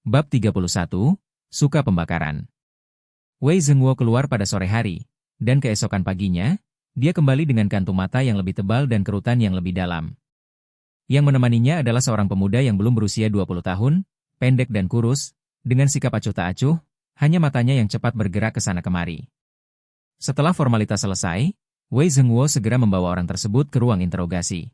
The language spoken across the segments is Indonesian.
Bab 31, Suka Pembakaran. Wei Zhenguo keluar pada sore hari, dan keesokan paginya, dia kembali dengan kantung mata yang lebih tebal dan kerutan yang lebih dalam. Yang menemaninya adalah seorang pemuda yang belum berusia 20 tahun, pendek dan kurus, dengan sikap acuh tak acuh, hanya matanya yang cepat bergerak ke sana kemari. Setelah formalitas selesai, Wei Zhenguo segera membawa orang tersebut ke ruang interogasi.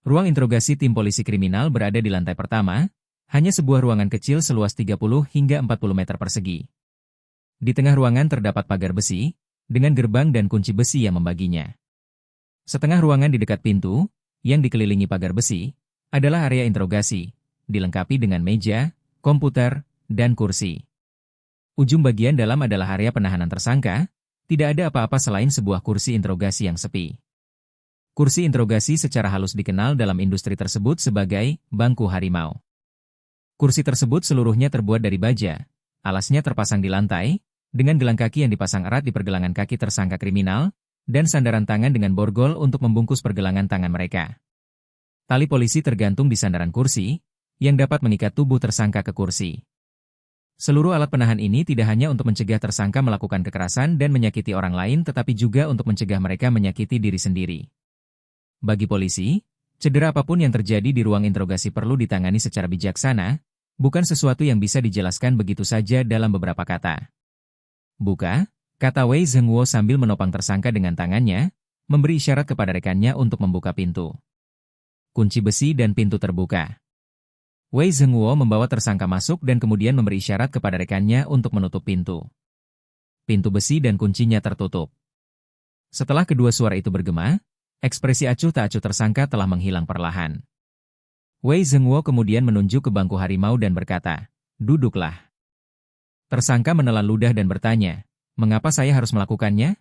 Ruang interogasi tim polisi kriminal berada di lantai pertama, hanya sebuah ruangan kecil seluas 30 hingga 40 meter persegi. Di tengah ruangan terdapat pagar besi, dengan gerbang dan kunci besi yang membaginya. Setengah ruangan di dekat pintu, yang dikelilingi pagar besi, adalah area interogasi, dilengkapi dengan meja, komputer, dan kursi. Ujung bagian dalam adalah area penahanan tersangka, tidak ada apa-apa selain sebuah kursi interogasi yang sepi. Kursi interogasi secara halus dikenal dalam industri tersebut sebagai bangku harimau. Kursi tersebut seluruhnya terbuat dari baja, alasnya terpasang di lantai, dengan gelang kaki yang dipasang erat di pergelangan kaki tersangka kriminal, dan sandaran tangan dengan borgol untuk membungkus pergelangan tangan mereka. Tali polisi tergantung di sandaran kursi, yang dapat mengikat tubuh tersangka ke kursi. Seluruh alat penahan ini tidak hanya untuk mencegah tersangka melakukan kekerasan dan menyakiti orang lain tetapi juga untuk mencegah mereka menyakiti diri sendiri. Bagi polisi, cedera apapun yang terjadi di ruang interogasi perlu ditangani secara bijaksana, bukan sesuatu yang bisa dijelaskan begitu saja dalam beberapa kata. Buka, kata Wei Zhenguo sambil menopang tersangka dengan tangannya, memberi isyarat kepada rekannya untuk membuka pintu. Kunci besi dan pintu terbuka. Wei Zhenguo membawa tersangka masuk dan kemudian memberi isyarat kepada rekannya untuk menutup pintu. Pintu besi dan kuncinya tertutup. Setelah kedua suara itu bergema, ekspresi acuh tak acuh tersangka telah menghilang perlahan. Wei Zhenguo kemudian menunjuk ke bangku harimau dan berkata, "Duduklah." Tersangka menelan ludah dan bertanya, "Mengapa saya harus melakukannya?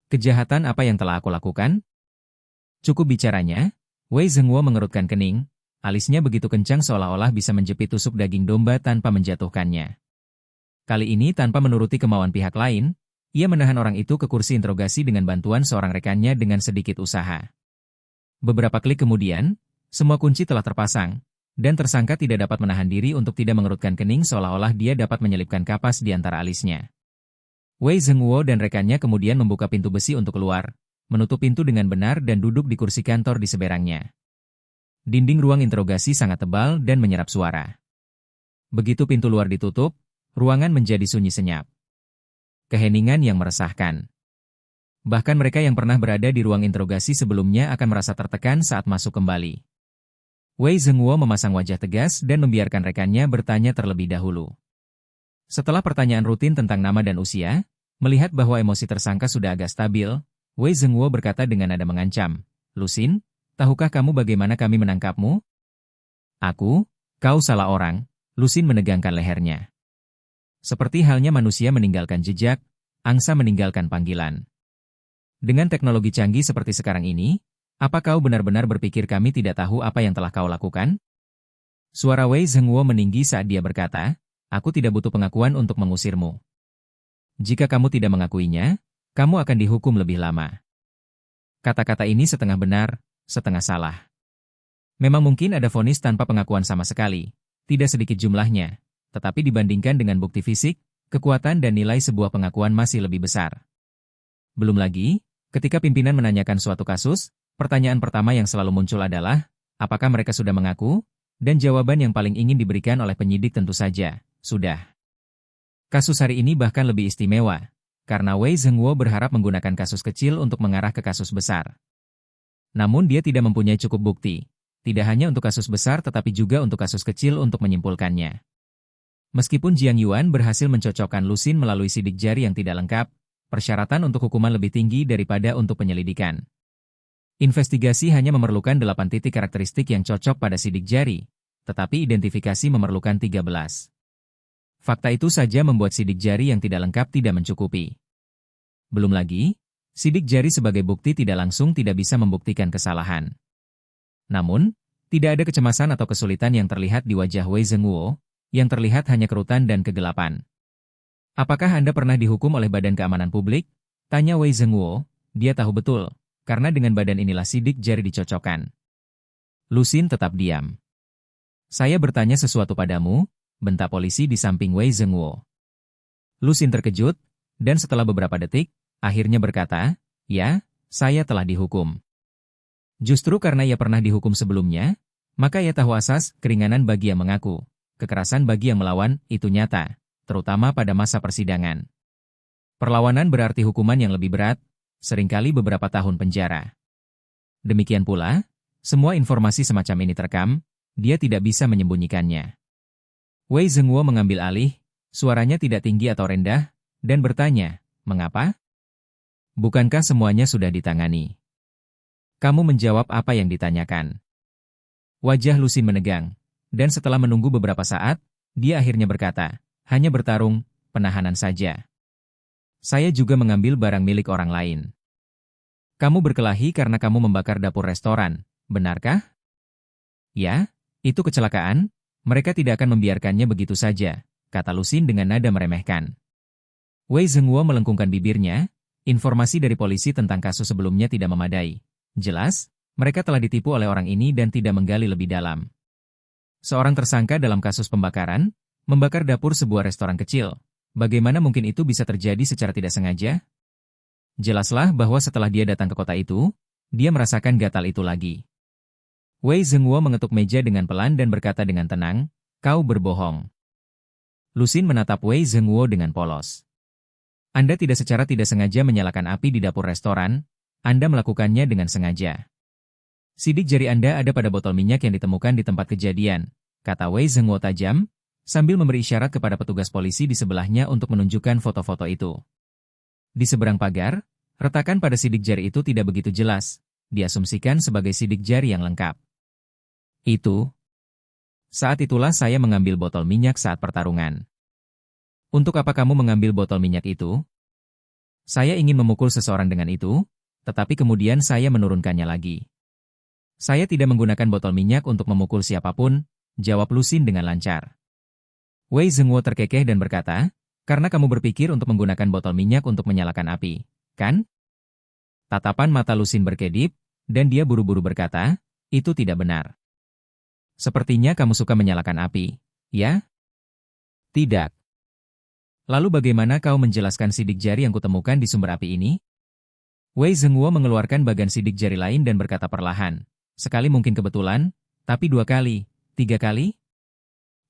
Kejahatan apa yang telah aku lakukan?" Cukup bicaranya, Wei Zhenguo mengerutkan kening, alisnya begitu kencang seolah-olah bisa menjepit tusuk daging domba tanpa menjatuhkannya. Kali ini tanpa menuruti kemauan pihak lain, ia menahan orang itu ke kursi interogasi dengan bantuan seorang rekannya dengan sedikit usaha. Beberapa klik kemudian, semua kunci telah terpasang, dan tersangka tidak dapat menahan diri untuk tidak mengerutkan kening seolah-olah dia dapat menyelipkan kapas di antara alisnya. Wei Zhenguo dan rekannya kemudian membuka pintu besi untuk keluar, menutup pintu dengan benar dan duduk di kursi kantor di seberangnya. Dinding ruang interogasi sangat tebal dan menyerap suara. Begitu pintu luar ditutup, ruangan menjadi sunyi senyap. Keheningan yang meresahkan. Bahkan mereka yang pernah berada di ruang interogasi sebelumnya akan merasa tertekan saat masuk kembali. Wei Zhenguo memasang wajah tegas dan membiarkan rekannya bertanya terlebih dahulu. Setelah pertanyaan rutin tentang nama dan usia, melihat bahwa emosi tersangka sudah agak stabil, Wei Zhenguo berkata dengan nada mengancam, "Lusin, tahukah kamu bagaimana kami menangkapmu?" Kau salah orang," Lusin menegangkan lehernya. Seperti halnya manusia meninggalkan jejak, angsa meninggalkan panggilan. Dengan teknologi canggih seperti sekarang ini, apa kau benar-benar berpikir kami tidak tahu apa yang telah kau lakukan? Suara Wei Zhenguo meninggi saat dia berkata, "Aku tidak butuh pengakuan untuk mengusirmu. Jika kamu tidak mengakuinya, kamu akan dihukum lebih lama." Kata-kata ini setengah benar, setengah salah. Memang mungkin ada vonis tanpa pengakuan sama sekali, tidak sedikit jumlahnya. Tetapi dibandingkan dengan bukti fisik, kekuatan dan nilai sebuah pengakuan masih lebih besar. Belum lagi, ketika pimpinan menanyakan suatu kasus, pertanyaan pertama yang selalu muncul adalah, apakah mereka sudah mengaku? Dan jawaban yang paling ingin diberikan oleh penyidik tentu saja, sudah. Kasus hari ini bahkan lebih istimewa, karena Wei Zhenguo berharap menggunakan kasus kecil untuk mengarah ke kasus besar. Namun dia tidak mempunyai cukup bukti, tidak hanya untuk kasus besar tetapi juga untuk kasus kecil untuk menyimpulkannya. Meskipun Jiang Yuan berhasil mencocokkan Lusin melalui sidik jari yang tidak lengkap, persyaratan untuk hukuman lebih tinggi daripada untuk penyelidikan. Investigasi hanya memerlukan 8 titik karakteristik yang cocok pada sidik jari, tetapi identifikasi memerlukan 13. Fakta itu saja membuat sidik jari yang tidak lengkap tidak mencukupi. Belum lagi, sidik jari sebagai bukti tidak langsung tidak bisa membuktikan kesalahan. Namun, tidak ada kecemasan atau kesulitan yang terlihat di wajah Wei Zhenguo, yang terlihat hanya kerutan dan kegelapan. "Apakah Anda pernah dihukum oleh Badan Keamanan Publik?" tanya Wei Zhenguo. Dia tahu betul, karena dengan badan inilah sidik jari dicocokkan. Lusin tetap diam. "Saya bertanya sesuatu padamu, bentak polisi di samping Wei Zhenguo. Lusin terkejut, dan setelah beberapa detik, akhirnya berkata, "Ya, saya telah dihukum." Justru karena ia pernah dihukum sebelumnya, maka ia tahu asas keringanan bagi yang mengaku. Kekerasan bagi yang melawan itu nyata, terutama pada masa persidangan. Perlawanan berarti hukuman yang lebih berat, seringkali beberapa tahun penjara. Demikian pula, semua informasi semacam ini terekam, dia tidak bisa menyembunyikannya. Wei Zhenguo mengambil alih, suaranya tidak tinggi atau rendah, dan bertanya, "Mengapa? Bukankah semuanya sudah ditangani?" "Kamu menjawab apa yang ditanyakan?" Wajah Lusin menegang, dan setelah menunggu beberapa saat, dia akhirnya berkata, "Hanya bertarung, penahanan saja. Saya juga mengambil barang milik orang lain." "Kamu berkelahi karena kamu membakar dapur restoran, benarkah?" "Ya, itu kecelakaan, mereka tidak akan membiarkannya begitu saja," kata Lusin dengan nada meremehkan. Wei Zhenguo melengkungkan bibirnya, informasi dari polisi tentang kasus sebelumnya tidak memadai. Jelas, mereka telah ditipu oleh orang ini dan tidak menggali lebih dalam. Seorang tersangka dalam kasus pembakaran, membakar dapur sebuah restoran kecil. Bagaimana mungkin itu bisa terjadi secara tidak sengaja? Jelaslah bahwa setelah dia datang ke kota itu, dia merasakan gatal itu lagi. Wei Zhenguo mengetuk meja dengan pelan dan berkata dengan tenang, "Kau berbohong." Lusin menatap Wei Zhenguo dengan polos. "Anda tidak secara tidak sengaja menyalakan api di dapur restoran, Anda melakukannya dengan sengaja. Sidik jari Anda ada pada botol minyak yang ditemukan di tempat kejadian," kata Wei Zhenguo tajam, sambil memberi isyarat kepada petugas polisi di sebelahnya untuk menunjukkan foto-foto itu. Di seberang pagar, retakan pada sidik jari itu tidak begitu jelas, diasumsikan sebagai sidik jari yang lengkap. "Itu. Saat itulah saya mengambil botol minyak saat pertarungan." "Untuk apa kamu mengambil botol minyak itu?" "Saya ingin memukul seseorang dengan itu, tetapi kemudian saya menurunkannya lagi." "Saya tidak menggunakan botol minyak untuk memukul siapapun," jawab Lusin dengan lancar. Wei Zhenguo terkekeh dan berkata, "Karena kamu berpikir untuk menggunakan botol minyak untuk menyalakan api, kan?" Tatapan mata Lusin berkedip, dan dia buru-buru berkata, "Itu tidak benar. Sepertinya kamu suka menyalakan api, ya?" "Tidak." "Lalu bagaimana kau menjelaskan sidik jari yang kutemukan di sumber api ini?" Wei Zhenguo mengeluarkan bagian sidik jari lain dan berkata perlahan, "Sekali mungkin kebetulan, tapi 2 kali, 3 kali?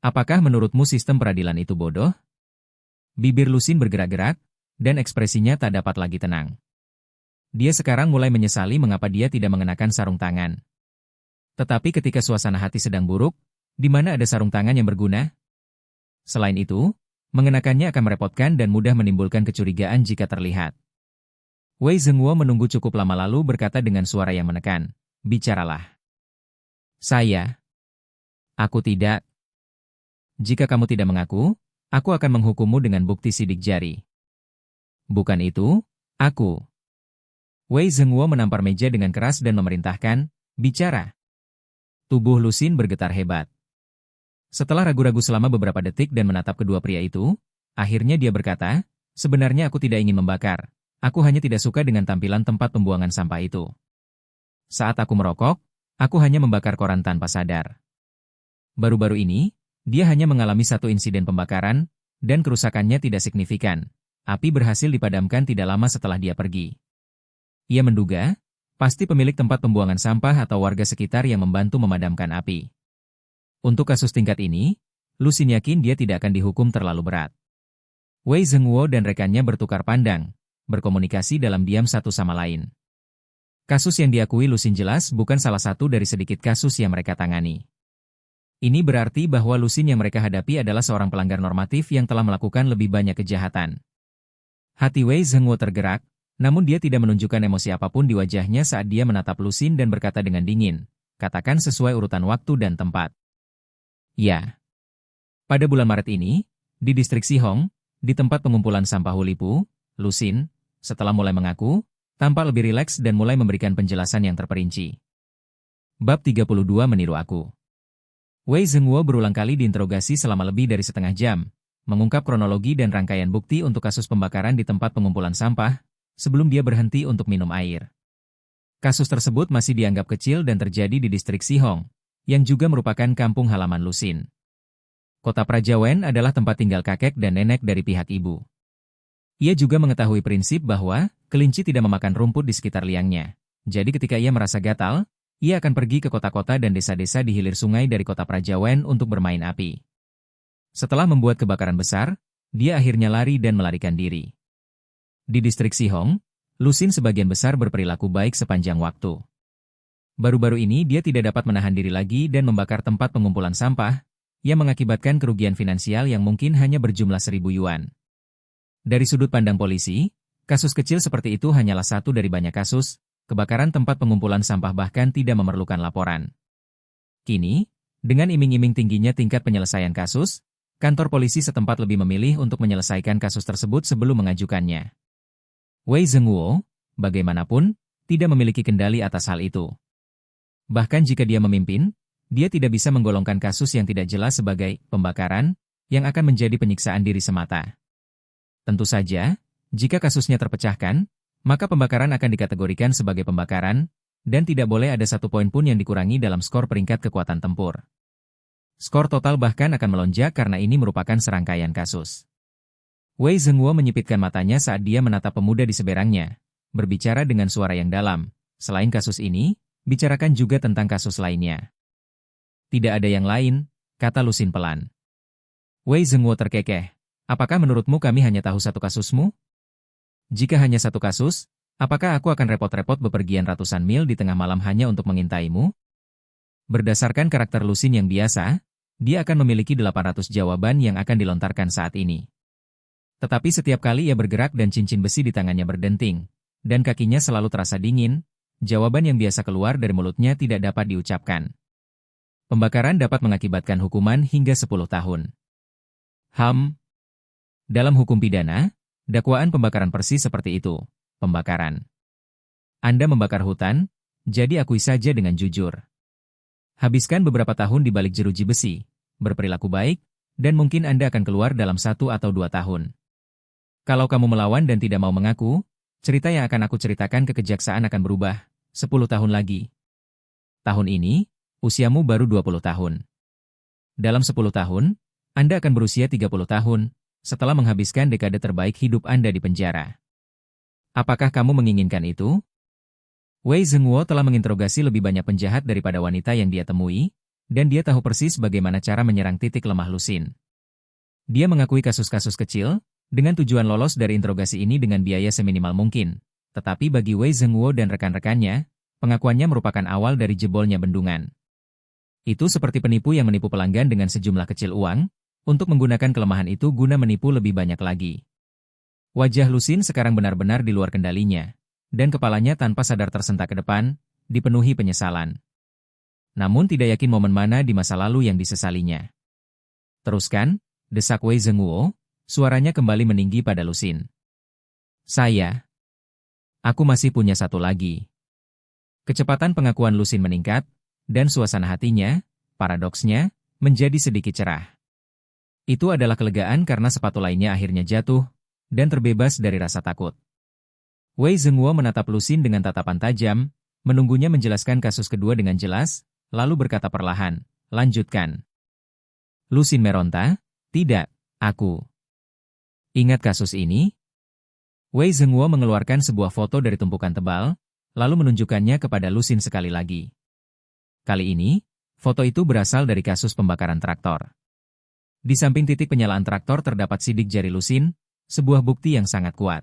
Apakah menurutmu sistem peradilan itu bodoh?" Bibir Lusin bergerak-gerak, dan ekspresinya tak dapat lagi tenang. Dia sekarang mulai menyesali mengapa dia tidak mengenakan sarung tangan. Tetapi ketika suasana hati sedang buruk, di mana ada sarung tangan yang berguna? Selain itu, mengenakannya akan merepotkan dan mudah menimbulkan kecurigaan jika terlihat. Wei Zhenguo menunggu cukup lama lalu berkata dengan suara yang menekan, "Bicaralah." Aku tidak." "Jika kamu tidak mengaku, aku akan menghukummu dengan bukti sidik jari." "Bukan itu, aku." Wei Zhenguo menampar meja dengan keras dan memerintahkan, "Bicara." Tubuh Lusin bergetar hebat. Setelah ragu-ragu selama beberapa detik dan menatap kedua pria itu, akhirnya dia berkata, "Sebenarnya aku tidak ingin membakar. Aku hanya tidak suka dengan tampilan tempat pembuangan sampah itu. Saat aku merokok, aku hanya membakar koran tanpa sadar. Baru-baru ini, dia hanya mengalami satu insiden pembakaran, dan kerusakannya tidak signifikan. Api berhasil dipadamkan tidak lama setelah dia pergi." Ia menduga, pasti pemilik tempat pembuangan sampah atau warga sekitar yang membantu memadamkan api. Untuk kasus tingkat ini, Lusin yakin dia tidak akan dihukum terlalu berat. Wei Zhenguo dan rekannya bertukar pandang, berkomunikasi dalam diam satu sama lain. Kasus yang diakui Lusin jelas bukan salah satu dari sedikit kasus yang mereka tangani. Ini berarti bahwa Lusin yang mereka hadapi adalah seorang pelanggar normatif yang telah melakukan lebih banyak kejahatan. Hati Wei Zhenguo tergerak, namun dia tidak menunjukkan emosi apapun di wajahnya saat dia menatap Lusin dan berkata dengan dingin, "Katakan sesuai urutan waktu dan tempat." "Ya. Pada bulan Maret ini, di distrik Sihong, di tempat pengumpulan sampah Hulipu, Lusin, setelah mulai mengaku, tampak lebih rileks dan mulai memberikan penjelasan yang terperinci." Bab 32 meniru aku. Wei Zhenguo berulang kali diinterogasi selama lebih dari setengah jam, mengungkap kronologi dan rangkaian bukti untuk kasus pembakaran di tempat pengumpulan sampah, sebelum dia berhenti untuk minum air. Kasus tersebut masih dianggap kecil dan terjadi di distrik Sihong, yang juga merupakan kampung halaman Lusin. Kota Praja Wen adalah tempat tinggal kakek dan nenek dari pihak ibu. Ia juga mengetahui prinsip bahwa kelinci tidak memakan rumput di sekitar liangnya. Jadi ketika ia merasa gatal, ia akan pergi ke kota-kota dan desa-desa di hilir sungai dari kota Praja Wen untuk bermain api. Setelah membuat kebakaran besar, dia akhirnya lari dan melarikan diri. Di distrik Sihong, Lusin sebagian besar berperilaku baik sepanjang waktu. Baru-baru ini dia tidak dapat menahan diri lagi dan membakar tempat pengumpulan sampah, yang mengakibatkan kerugian finansial yang mungkin hanya berjumlah 1.000 yuan. Dari sudut pandang polisi, kasus kecil seperti itu hanyalah satu dari banyak kasus, kebakaran tempat pengumpulan sampah bahkan tidak memerlukan laporan. Kini, dengan iming-iming tingginya tingkat penyelesaian kasus, kantor polisi setempat lebih memilih untuk menyelesaikan kasus tersebut sebelum mengajukannya. Wei Zhenguo, bagaimanapun, tidak memiliki kendali atas hal itu. Bahkan jika dia memimpin, dia tidak bisa menggolongkan kasus yang tidak jelas sebagai pembakaran, yang akan menjadi penyiksaan diri semata. Tentu saja, jika kasusnya terpecahkan, maka pembakaran akan dikategorikan sebagai pembakaran, dan tidak boleh ada satu poin pun yang dikurangi dalam skor peringkat kekuatan tempur. Skor total bahkan akan melonjak karena ini merupakan serangkaian kasus. Wei Zhenguo menyipitkan matanya saat dia menatap pemuda di seberangnya, berbicara dengan suara yang dalam. Selain kasus ini, bicarakan juga tentang kasus lainnya. Tidak ada yang lain, kata Lusin pelan. Wei Zhenguo terkekeh. Apakah menurutmu kami hanya tahu satu kasusmu? Jika hanya satu kasus, apakah aku akan repot-repot bepergian ratusan mil di tengah malam hanya untuk mengintaimu? Berdasarkan karakter Lusin yang biasa, dia akan memiliki 800 jawaban yang akan dilontarkan saat ini. Tetapi setiap kali ia bergerak dan cincin besi di tangannya berdenting, dan kakinya selalu terasa dingin, jawaban yang biasa keluar dari mulutnya tidak dapat diucapkan. Pembakaran dapat mengakibatkan hukuman hingga 10 tahun. Dalam hukum pidana, dakwaan pembakaran persis seperti itu, pembakaran. Anda membakar hutan, jadi akui saja dengan jujur. Habiskan beberapa tahun di balik jeruji besi, berperilaku baik, dan mungkin Anda akan keluar dalam 1 atau 2 tahun. Kalau kamu melawan dan tidak mau mengaku, cerita yang akan aku ceritakan ke kejaksaan akan berubah, 10 tahun lagi. Tahun ini, usiamu baru 20 tahun. Dalam 10 tahun, Anda akan berusia 30 tahun, setelah menghabiskan dekade terbaik hidup Anda di penjara. Apakah kamu menginginkan itu? Wei Zhenguo telah menginterogasi lebih banyak penjahat daripada wanita yang dia temui, dan dia tahu persis bagaimana cara menyerang titik lemah Lusin. Dia mengakui kasus-kasus kecil, dengan tujuan lolos dari interogasi ini dengan biaya seminimal mungkin. Tetapi bagi Wei Zhenguo dan rekan-rekannya, pengakuannya merupakan awal dari jebolnya bendungan. Itu seperti penipu yang menipu pelanggan dengan sejumlah kecil uang, untuk menggunakan kelemahan itu guna menipu lebih banyak lagi. Wajah Lusin sekarang benar-benar di luar kendalinya, dan kepalanya tanpa sadar tersentak ke depan, dipenuhi penyesalan. Namun tidak yakin momen mana di masa lalu yang disesalinya. Teruskan, desak Wei Zhenguo, suaranya kembali meninggi pada Lusin. Aku masih punya satu lagi. Kecepatan pengakuan Lusin meningkat, dan suasana hatinya, paradoksnya, menjadi sedikit cerah. Itu adalah kelegaan karena sepatu lainnya akhirnya jatuh, dan terbebas dari rasa takut. Wei Zhenguo menatap Lusin dengan tatapan tajam, menunggunya menjelaskan kasus kedua dengan jelas, lalu berkata perlahan, lanjutkan. Lusin meronta, tidak, aku. Ingat kasus ini? Wei Zhenguo mengeluarkan sebuah foto dari tumpukan tebal, lalu menunjukkannya kepada Lusin sekali lagi. Kali ini, foto itu berasal dari kasus pembakaran traktor. Di samping titik penyalaan traktor terdapat sidik jari Lusin, sebuah bukti yang sangat kuat.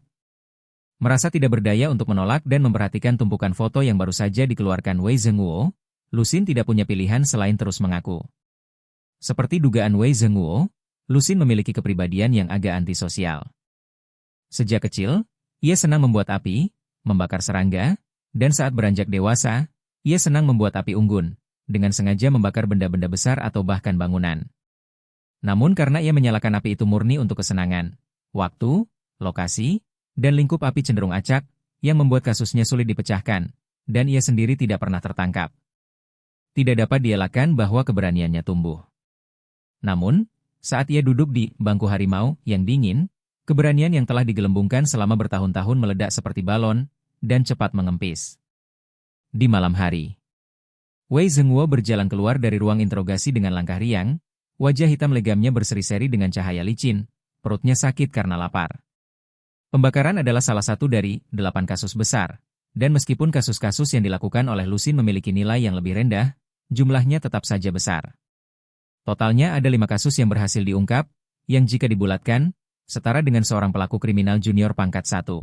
Merasa tidak berdaya untuk menolak dan memperhatikan tumpukan foto yang baru saja dikeluarkan Wei Zhenguo, Lusin tidak punya pilihan selain terus mengaku. Seperti dugaan Wei Zhenguo, Lusin memiliki kepribadian yang agak antisosial. Sejak kecil, ia senang membuat api, membakar serangga, dan saat beranjak dewasa, ia senang membuat api unggun, dengan sengaja membakar benda-benda besar atau bahkan bangunan. Namun karena ia menyalakan api itu murni untuk kesenangan, waktu, lokasi, dan lingkup api cenderung acak, yang membuat kasusnya sulit dipecahkan, dan ia sendiri tidak pernah tertangkap. Tidak dapat dielakkan bahwa keberaniannya tumbuh. Namun, saat ia duduk di bangku harimau yang dingin, keberanian yang telah digelembungkan selama bertahun-tahun meledak seperti balon, dan cepat mengempis. Di malam hari, Wei Zhenguo berjalan keluar dari ruang interogasi dengan langkah riang, Wajah hitam legamnya berseri-seri dengan cahaya licin, perutnya sakit karena lapar. Pembakaran adalah salah satu dari 8 kasus besar, dan meskipun kasus-kasus yang dilakukan oleh Lucin memiliki nilai yang lebih rendah, jumlahnya tetap saja besar. Totalnya ada 5 kasus yang berhasil diungkap, yang jika dibulatkan, setara dengan seorang pelaku kriminal junior pangkat 1.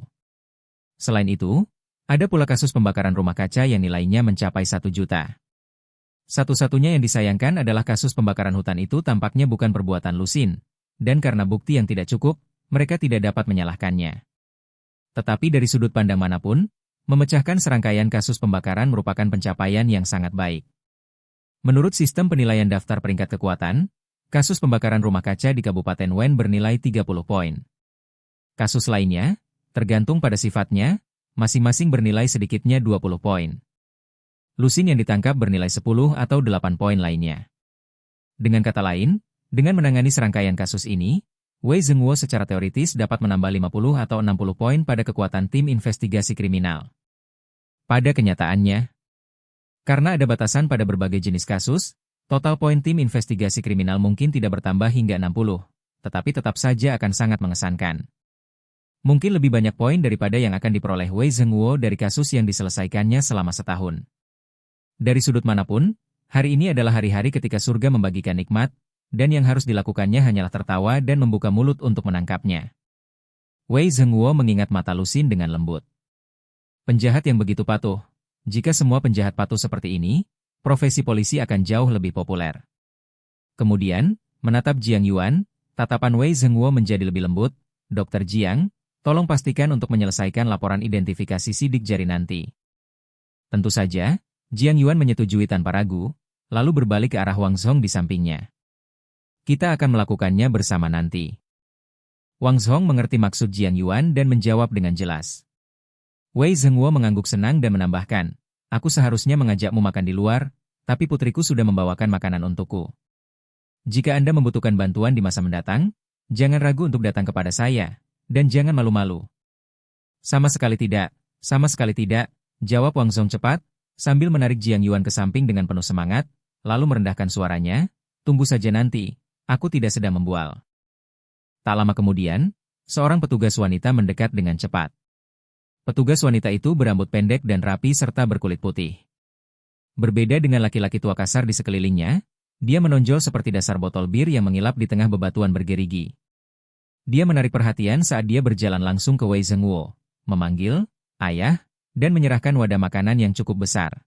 Selain itu, ada pula kasus pembakaran rumah kaca yang nilainya mencapai 1 juta. Satu-satunya yang disayangkan adalah kasus pembakaran hutan itu tampaknya bukan perbuatan Lucin, dan karena bukti yang tidak cukup, mereka tidak dapat menyalahkannya. Tetapi dari sudut pandang manapun, memecahkan serangkaian kasus pembakaran merupakan pencapaian yang sangat baik. Menurut sistem penilaian daftar peringkat kekuatan, kasus pembakaran rumah kaca di Kabupaten Wen bernilai 30 poin. Kasus lainnya, tergantung pada sifatnya, masing-masing bernilai sedikitnya 20 poin. Lucin yang ditangkap bernilai 10 atau 8 poin lainnya. Dengan kata lain, dengan menangani serangkaian kasus ini, Wei Zhenguo secara teoritis dapat menambah 50 atau 60 poin pada kekuatan tim investigasi kriminal. Pada kenyataannya, karena ada batasan pada berbagai jenis kasus, total poin tim investigasi kriminal mungkin tidak bertambah hingga 60, tetapi tetap saja akan sangat mengesankan. Mungkin lebih banyak poin daripada yang akan diperoleh Wei Zhenguo dari kasus yang diselesaikannya selama setahun. Dari sudut manapun, hari ini adalah hari-hari ketika surga membagikan nikmat, dan yang harus dilakukannya hanyalah tertawa dan membuka mulut untuk menangkapnya. Wei Zhenguo mengingat mata Lucin dengan lembut. Penjahat yang begitu patuh. Jika semua penjahat patuh seperti ini, profesi polisi akan jauh lebih populer. Kemudian, menatap Jiang Yuan, tatapan Wei Zhenguo menjadi lebih lembut. Dr. Jiang, tolong pastikan untuk menyelesaikan laporan identifikasi sidik jari nanti. Tentu saja, Jiang Yuan menyetujui tanpa ragu, lalu berbalik ke arah Wang Zhong di sampingnya. Kita akan melakukannya bersama nanti. Wang Zhong mengerti maksud Jiang Yuan dan menjawab dengan jelas. Wei Zhenguo mengangguk senang dan menambahkan, aku seharusnya mengajakmu makan di luar, tapi putriku sudah membawakan makanan untukku. Jika Anda membutuhkan bantuan di masa mendatang, jangan ragu untuk datang kepada saya, dan jangan malu-malu. Sama sekali tidak, jawab Wang Zhong cepat, sambil menarik Jiang Yuan ke samping dengan penuh semangat, lalu merendahkan suaranya, tunggu saja nanti, aku tidak sedang membual. Tak lama kemudian, seorang petugas wanita mendekat dengan cepat. Petugas wanita itu berambut pendek dan rapi serta berkulit putih. Berbeda dengan laki-laki tua kasar di sekelilingnya, dia menonjol seperti dasar botol bir yang mengilap di tengah bebatuan bergerigi. Dia menarik perhatian saat dia berjalan langsung ke Wei Zhenguo, memanggil, ayah, dan menyerahkan wadah makanan yang cukup besar.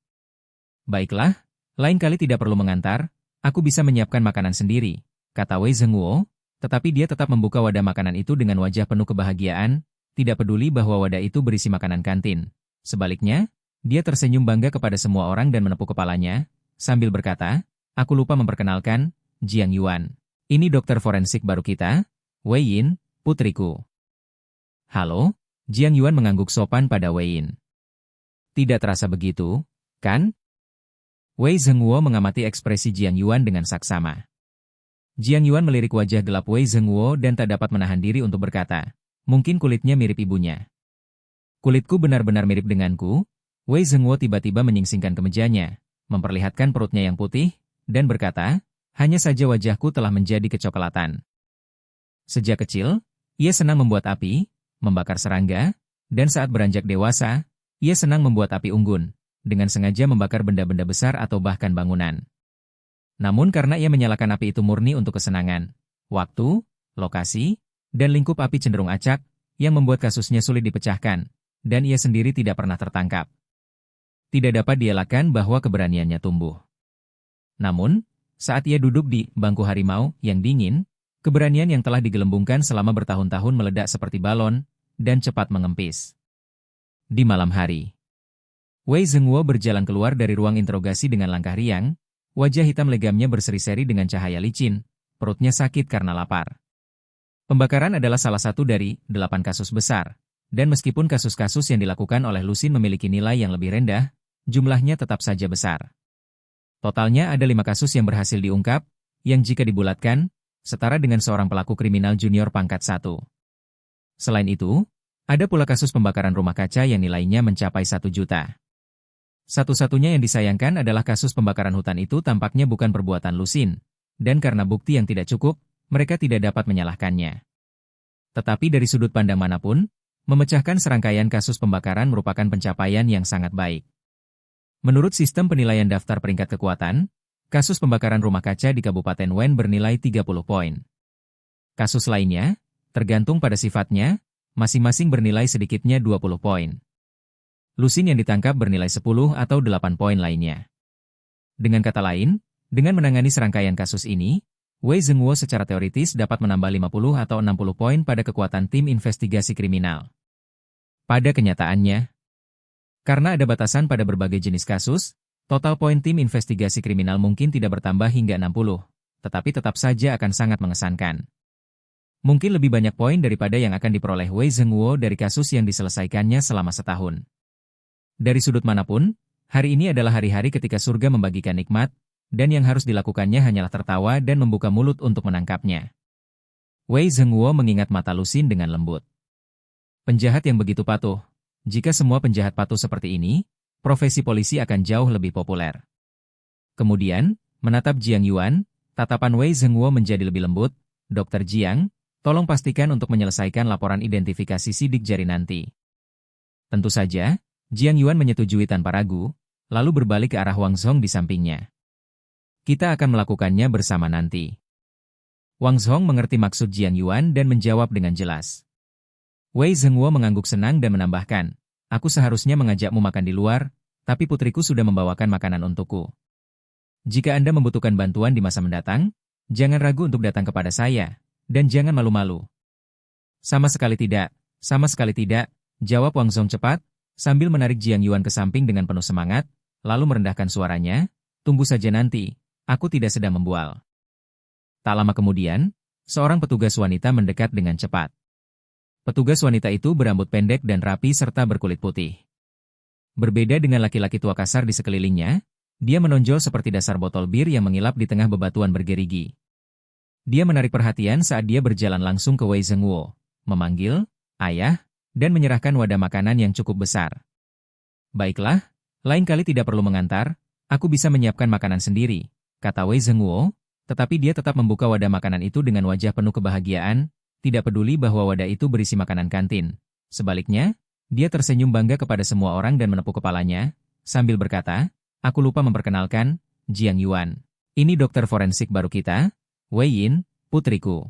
Baiklah, lain kali tidak perlu mengantar, aku bisa menyiapkan makanan sendiri, kata Wei Zhenguo, tetapi dia tetap membuka wadah makanan itu dengan wajah penuh kebahagiaan, tidak peduli bahwa wadah itu berisi makanan kantin. Sebaliknya, dia tersenyum bangga kepada semua orang dan menepuk kepalanya, sambil berkata, aku lupa memperkenalkan, Jiang Yuan. Ini dokter forensik baru kita, Wei Yin, putriku. Halo, Jiang Yuan mengangguk sopan pada Wei Yin. Tidak terasa begitu, kan? Wei Zhenguo mengamati ekspresi Jiang Yuan dengan saksama. Jiang Yuan melirik wajah gelap Wei Zhenguo dan tak dapat menahan diri untuk berkata, mungkin kulitnya mirip ibunya. Kulitku benar-benar mirip denganku. Wei Zhenguo tiba-tiba menyingsingkan kemejanya, memperlihatkan perutnya yang putih, dan berkata, hanya saja wajahku telah menjadi kecoklatan. Sejak kecil, ia senang membuat api, membakar serangga, dan saat beranjak dewasa, ia senang membuat api unggun, dengan sengaja membakar benda-benda besar atau bahkan bangunan. Namun karena ia menyalakan api itu murni untuk kesenangan, waktu, lokasi, dan lingkup api cenderung acak, yang membuat kasusnya sulit dipecahkan, dan ia sendiri tidak pernah tertangkap. Tidak dapat dielakkan bahwa keberaniannya tumbuh. Namun, saat ia duduk di bangku harimau yang dingin, keberanian yang telah digelembungkan selama bertahun-tahun meledak seperti balon, dan cepat mengempis. Di malam hari, Wei Zhenguo berjalan keluar dari ruang interogasi dengan langkah riang, wajah hitam legamnya berseri-seri dengan cahaya licin, perutnya sakit karena lapar. Pembakaran adalah salah satu dari 8 kasus besar, dan meskipun kasus-kasus yang dilakukan oleh Lucin memiliki nilai yang lebih rendah, jumlahnya tetap saja besar. Totalnya ada 5 kasus yang berhasil diungkap, yang jika dibulatkan, setara dengan seorang pelaku kriminal junior pangkat 1. Selain itu, ada pula kasus pembakaran rumah kaca yang nilainya mencapai 1 juta. Satu-satunya yang disayangkan adalah kasus pembakaran hutan itu tampaknya bukan perbuatan Lucin, dan karena bukti yang tidak cukup, mereka tidak dapat menyalahkannya. Tetapi dari sudut pandang manapun, memecahkan serangkaian kasus pembakaran merupakan pencapaian yang sangat baik. Menurut sistem penilaian daftar peringkat kekuatan, kasus pembakaran rumah kaca di Kabupaten Wen bernilai 30 poin. Kasus lainnya, tergantung pada sifatnya, masing-masing bernilai sedikitnya 20 poin. Lusin yang ditangkap bernilai 10 atau 8 poin lainnya. Dengan kata lain, dengan menangani serangkaian kasus ini, Wei Zhenguo secara teoritis dapat menambah 50 atau 60 poin pada kekuatan tim investigasi kriminal. Pada kenyataannya, karena ada batasan pada berbagai jenis kasus, total poin tim investigasi kriminal mungkin tidak bertambah hingga 60, tetapi tetap saja akan sangat mengesankan. Mungkin lebih banyak poin daripada yang akan diperoleh Wei Zhenguo dari kasus yang diselesaikannya selama setahun. Dari sudut manapun, hari ini adalah hari-hari ketika surga membagikan nikmat, dan yang harus dilakukannya hanyalah tertawa dan membuka mulut untuk menangkapnya. Wei Zhenguo mengingat mata Lusin dengan lembut. Penjahat yang begitu patuh. Jika semua penjahat patuh seperti ini, profesi polisi akan jauh lebih populer. Kemudian, menatap Jiang Yuan, tatapan Wei Zhenguo menjadi lebih lembut. Dr. Jiang, tolong pastikan untuk menyelesaikan laporan identifikasi sidik jari nanti. Tentu saja, Jiang Yuan menyetujui tanpa ragu, lalu berbalik ke arah Wang Zhong di sampingnya. Kita akan melakukannya bersama nanti. Wang Zhong mengerti maksud Jiang Yuan dan menjawab dengan jelas. Wei Zhenguo mengangguk senang dan menambahkan, aku seharusnya mengajakmu makan di luar, tapi putriku sudah membawakan makanan untukku. Jika Anda membutuhkan bantuan di masa mendatang, jangan ragu untuk datang kepada saya, dan jangan malu-malu. Sama sekali tidak, jawab Wang Zhong cepat, sambil menarik Jiang Yuan ke samping dengan penuh semangat, lalu merendahkan suaranya, tunggu saja nanti. Aku tidak sedang membual. Tak lama kemudian, seorang petugas wanita mendekat dengan cepat. Petugas wanita itu berambut pendek dan rapi serta berkulit putih. Berbeda dengan laki-laki tua kasar di sekelilingnya, dia menonjol seperti dasar botol bir yang mengilap di tengah bebatuan bergerigi. Dia menarik perhatian saat dia berjalan langsung ke Wei Zhenguo, memanggil, ayah, dan menyerahkan wadah makanan yang cukup besar. Baiklah, lain kali tidak perlu mengantar, aku bisa menyiapkan makanan sendiri, kata Wei Zhenguo, tetapi dia tetap membuka wadah makanan itu dengan wajah penuh kebahagiaan, tidak peduli bahwa wadah itu berisi makanan kantin. Sebaliknya, dia tersenyum bangga kepada semua orang dan menepuk kepalanya, sambil berkata, aku lupa memperkenalkan, Jiang Yuan. Ini dokter forensik baru kita, Wei Yin, putriku.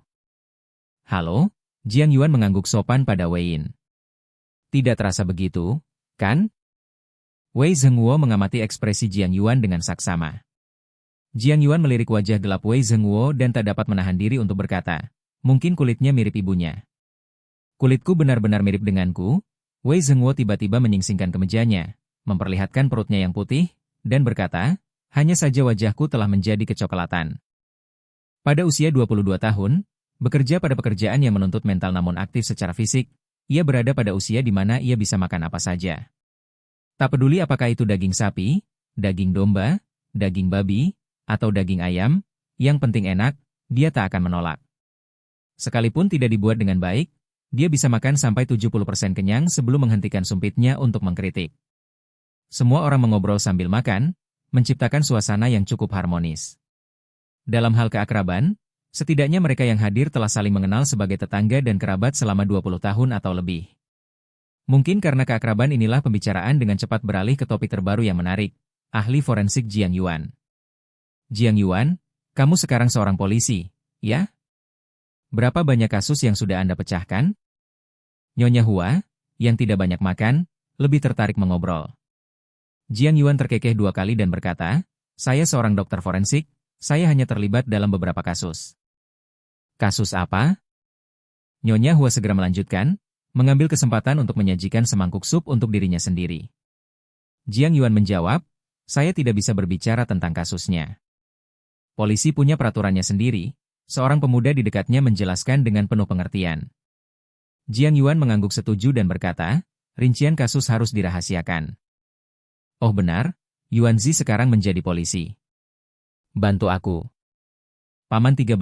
Halo, Jiang Yuan mengangguk sopan pada Wei Yin. Tidak terasa begitu, kan? Wei Zhenguo mengamati ekspresi Jiang Yuan dengan saksama. Jiang Yuan melirik wajah gelap Wei Zhenguo dan tak dapat menahan diri untuk berkata, mungkin kulitnya mirip ibunya. Kulitku benar-benar mirip denganku. Wei Zhenguo tiba-tiba menyingsingkan kemejanya, memperlihatkan perutnya yang putih, dan berkata, hanya saja wajahku telah menjadi kecoklatan. Pada usia 22 tahun, bekerja pada pekerjaan yang menuntut mental namun aktif secara fisik, ia berada pada usia di mana ia bisa makan apa saja. Tak peduli apakah itu daging sapi, daging domba, daging babi, atau daging ayam, yang penting enak, dia tak akan menolak. Sekalipun tidak dibuat dengan baik, dia bisa makan sampai 70% kenyang sebelum menghentikan sumpitnya untuk mengkritik. Semua orang mengobrol sambil makan, menciptakan suasana yang cukup harmonis. Dalam hal keakraban, setidaknya mereka yang hadir telah saling mengenal sebagai tetangga dan kerabat selama 20 tahun atau lebih. Mungkin karena keakraban inilah pembicaraan dengan cepat beralih ke topik terbaru yang menarik, ahli forensik Jiang Yuan. Jiang Yuan, kamu sekarang seorang polisi, ya? Berapa banyak kasus yang sudah Anda pecahkan? Nyonya Hua, yang tidak banyak makan, lebih tertarik mengobrol. Jiang Yuan terkekeh 2 kali dan berkata, saya seorang dokter forensik, saya hanya terlibat dalam beberapa kasus. Kasus apa? Nyonya Hua segera melanjutkan, mengambil kesempatan untuk menyajikan semangkuk sup untuk dirinya sendiri. Jiang Yuan menjawab, saya tidak bisa berbicara tentang kasusnya. Polisi punya peraturannya sendiri, seorang pemuda di dekatnya menjelaskan dengan penuh pengertian. Jiang Yuan mengangguk setuju dan berkata, rincian kasus harus dirahasiakan. Oh benar, Yuan Zi sekarang menjadi polisi. Bantu aku. Paman 13,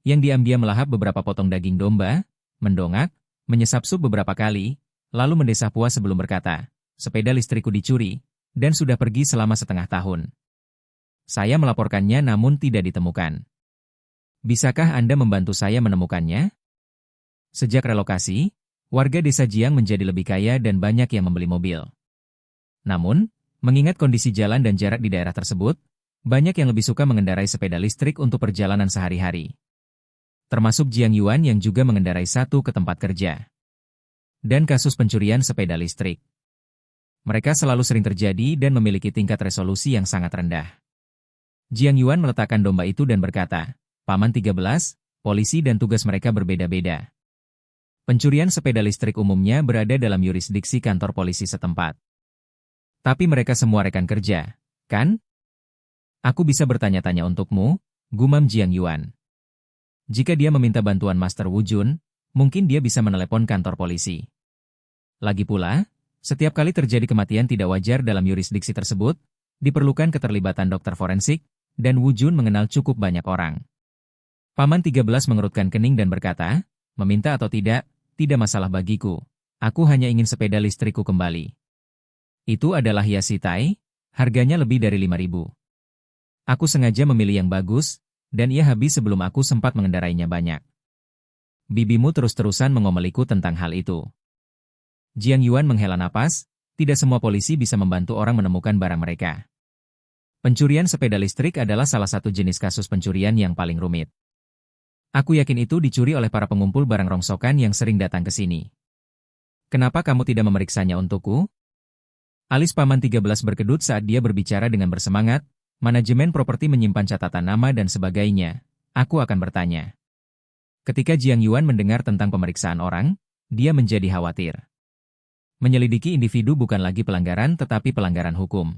yang diam-diam melahap beberapa potong daging domba, mendongak, menyesap sup beberapa kali, lalu mendesah puas sebelum berkata, sepeda listrikku dicuri, dan sudah pergi selama setengah tahun. Saya melaporkannya namun tidak ditemukan. Bisakah Anda membantu saya menemukannya? Sejak relokasi, warga desa Jiang menjadi lebih kaya dan banyak yang membeli mobil. Namun, mengingat kondisi jalan dan jarak di daerah tersebut, banyak yang lebih suka mengendarai sepeda listrik untuk perjalanan sehari-hari. Termasuk Jiang Yuan yang juga mengendarai satu ke tempat kerja. Dan kasus pencurian sepeda listrik. Mereka selalu sering terjadi dan memiliki tingkat resolusi yang sangat rendah. Jiang Yuan meletakkan domba itu dan berkata, Paman 13, polisi dan tugas mereka berbeda-beda. Pencurian sepeda listrik umumnya berada dalam yurisdiksi kantor polisi setempat. Tapi mereka semua rekan kerja, kan? Aku bisa bertanya-tanya untukmu, gumam Jiang Yuan. Jika dia meminta bantuan Master Wu Jun, mungkin dia bisa menelepon kantor polisi. Lagi pula, setiap kali terjadi kematian tidak wajar dalam yurisdiksi tersebut, diperlukan keterlibatan dokter forensik, dan Wu Jun mengenal cukup banyak orang. Paman 13 mengerutkan kening dan berkata, meminta atau tidak masalah bagiku. Aku hanya ingin sepeda listrikku kembali. Itu adalah hiasi Tai, harganya lebih dari 5.000. Aku sengaja memilih yang bagus, dan ia habis sebelum aku sempat mengendarainya banyak. Bibimu terus-terusan mengomeliku tentang hal itu. Jiang Yuan menghela napas, tidak semua polisi bisa membantu orang menemukan barang mereka. Pencurian sepeda listrik adalah salah satu jenis kasus pencurian yang paling rumit. Aku yakin itu dicuri oleh para pengumpul barang rongsokan yang sering datang ke sini. Kenapa kamu tidak memeriksanya untukku? Alis Paman 13 berkedut saat dia berbicara dengan bersemangat, manajemen properti menyimpan catatan nama dan sebagainya. Aku akan bertanya. Ketika Jiang Yuan mendengar tentang pemeriksaan orang, dia menjadi khawatir. Menyelidiki individu bukan lagi pelanggaran tetapi pelanggaran hukum.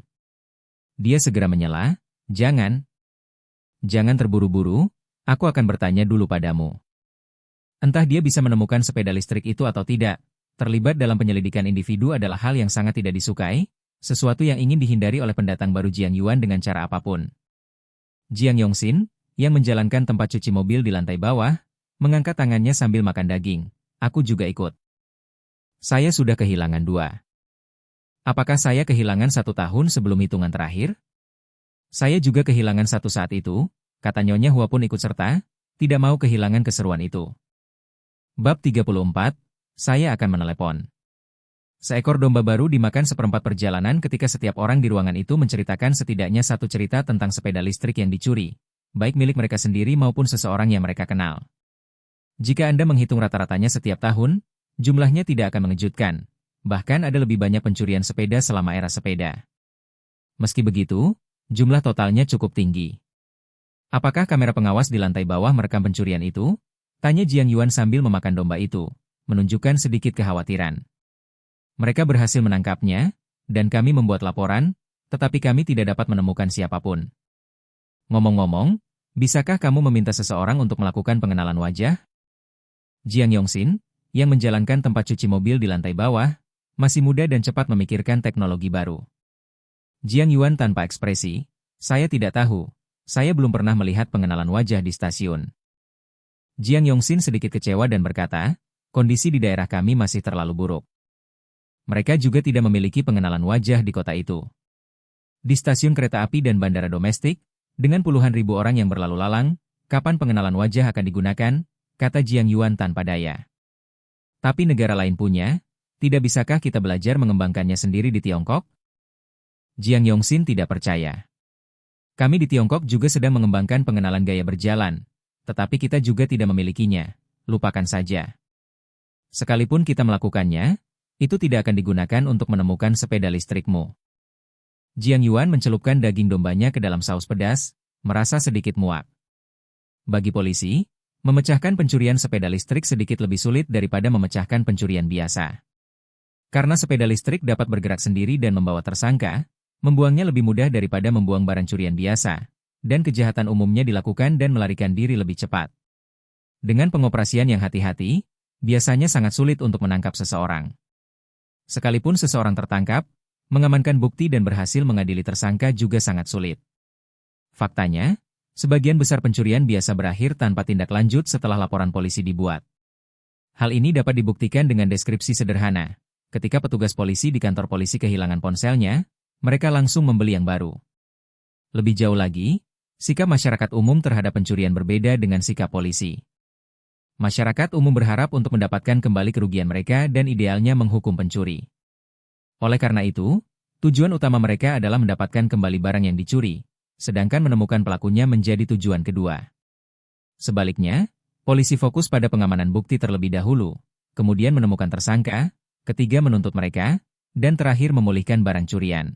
Dia segera menyela, jangan terburu-buru. Aku akan bertanya dulu padamu. Entah dia bisa menemukan sepeda listrik itu atau tidak, terlibat dalam penyelidikan individu adalah hal yang sangat tidak disukai, sesuatu yang ingin dihindari oleh pendatang baru Jiang Yuan dengan cara apapun. Jiang Yongxin, yang menjalankan tempat cuci mobil di lantai bawah, mengangkat tangannya sambil makan daging. Aku juga ikut. Saya sudah kehilangan 2. Apakah saya kehilangan 1 tahun sebelum hitungan terakhir? Saya juga kehilangan 1 saat itu. Kata Nyonya Hua pun ikut serta, tidak mau kehilangan keseruan itu. Bab 34, saya akan menelepon. Seekor domba baru dimakan seperempat perjalanan ketika setiap orang di ruangan itu menceritakan setidaknya satu cerita tentang sepeda listrik yang dicuri, baik milik mereka sendiri maupun seseorang yang mereka kenal. Jika Anda menghitung rata-ratanya setiap tahun, jumlahnya tidak akan mengejutkan, bahkan ada lebih banyak pencurian sepeda selama era sepeda. Meski begitu, jumlah totalnya cukup tinggi. Apakah kamera pengawas di lantai bawah merekam pencurian itu? Tanya Jiang Yuan sambil memakan domba itu, menunjukkan sedikit kekhawatiran. Mereka berhasil menangkapnya, dan kami membuat laporan, tetapi kami tidak dapat menemukan siapapun. Ngomong-ngomong, bisakah kamu meminta seseorang untuk melakukan pengenalan wajah? Jiang Yongxin, yang menjalankan tempat cuci mobil di lantai bawah, masih muda dan cepat memikirkan teknologi baru. Jiang Yuan tanpa ekspresi, saya tidak tahu. Saya belum pernah melihat pengenalan wajah di stasiun. Jiang Yongxin sedikit kecewa dan berkata, kondisi di daerah kami masih terlalu buruk. Mereka juga tidak memiliki pengenalan wajah di kota itu. Di stasiun kereta api dan bandara domestik, dengan puluhan ribu orang yang berlalu lalang, kapan pengenalan wajah akan digunakan, kata Jiang Yuan tanpa daya. Tapi negara lain punya, tidak bisakah kita belajar mengembangkannya sendiri di Tiongkok? Jiang Yongxin tidak percaya. Kami di Tiongkok juga sedang mengembangkan pengenalan gaya berjalan, tetapi kita juga tidak memilikinya, lupakan saja. Sekalipun kita melakukannya, itu tidak akan digunakan untuk menemukan sepeda listrikmu. Jiang Yuan mencelupkan daging dombanya ke dalam saus pedas, merasa sedikit muak. Bagi polisi, memecahkan pencurian sepeda listrik sedikit lebih sulit daripada memecahkan pencurian biasa. Karena sepeda listrik dapat bergerak sendiri dan membawa tersangka, membuangnya lebih mudah daripada membuang barang curian biasa, dan kejahatan umumnya dilakukan dan melarikan diri lebih cepat. Dengan pengoperasian yang hati-hati, biasanya sangat sulit untuk menangkap seseorang. Sekalipun seseorang tertangkap, mengamankan bukti dan berhasil mengadili tersangka juga sangat sulit. Faktanya, sebagian besar pencurian biasa berakhir tanpa tindak lanjut setelah laporan polisi dibuat. Hal ini dapat dibuktikan dengan deskripsi sederhana. Ketika petugas polisi di kantor polisi kehilangan ponselnya, mereka langsung membeli yang baru. Lebih jauh lagi, sikap masyarakat umum terhadap pencurian berbeda dengan sikap polisi. Masyarakat umum berharap untuk mendapatkan kembali kerugian mereka dan idealnya menghukum pencuri. Oleh karena itu, tujuan utama mereka adalah mendapatkan kembali barang yang dicuri, sedangkan menemukan pelakunya menjadi tujuan kedua. Sebaliknya, polisi fokus pada pengamanan bukti terlebih dahulu, kemudian menemukan tersangka, ketiga menuntut mereka, dan terakhir memulihkan barang curian.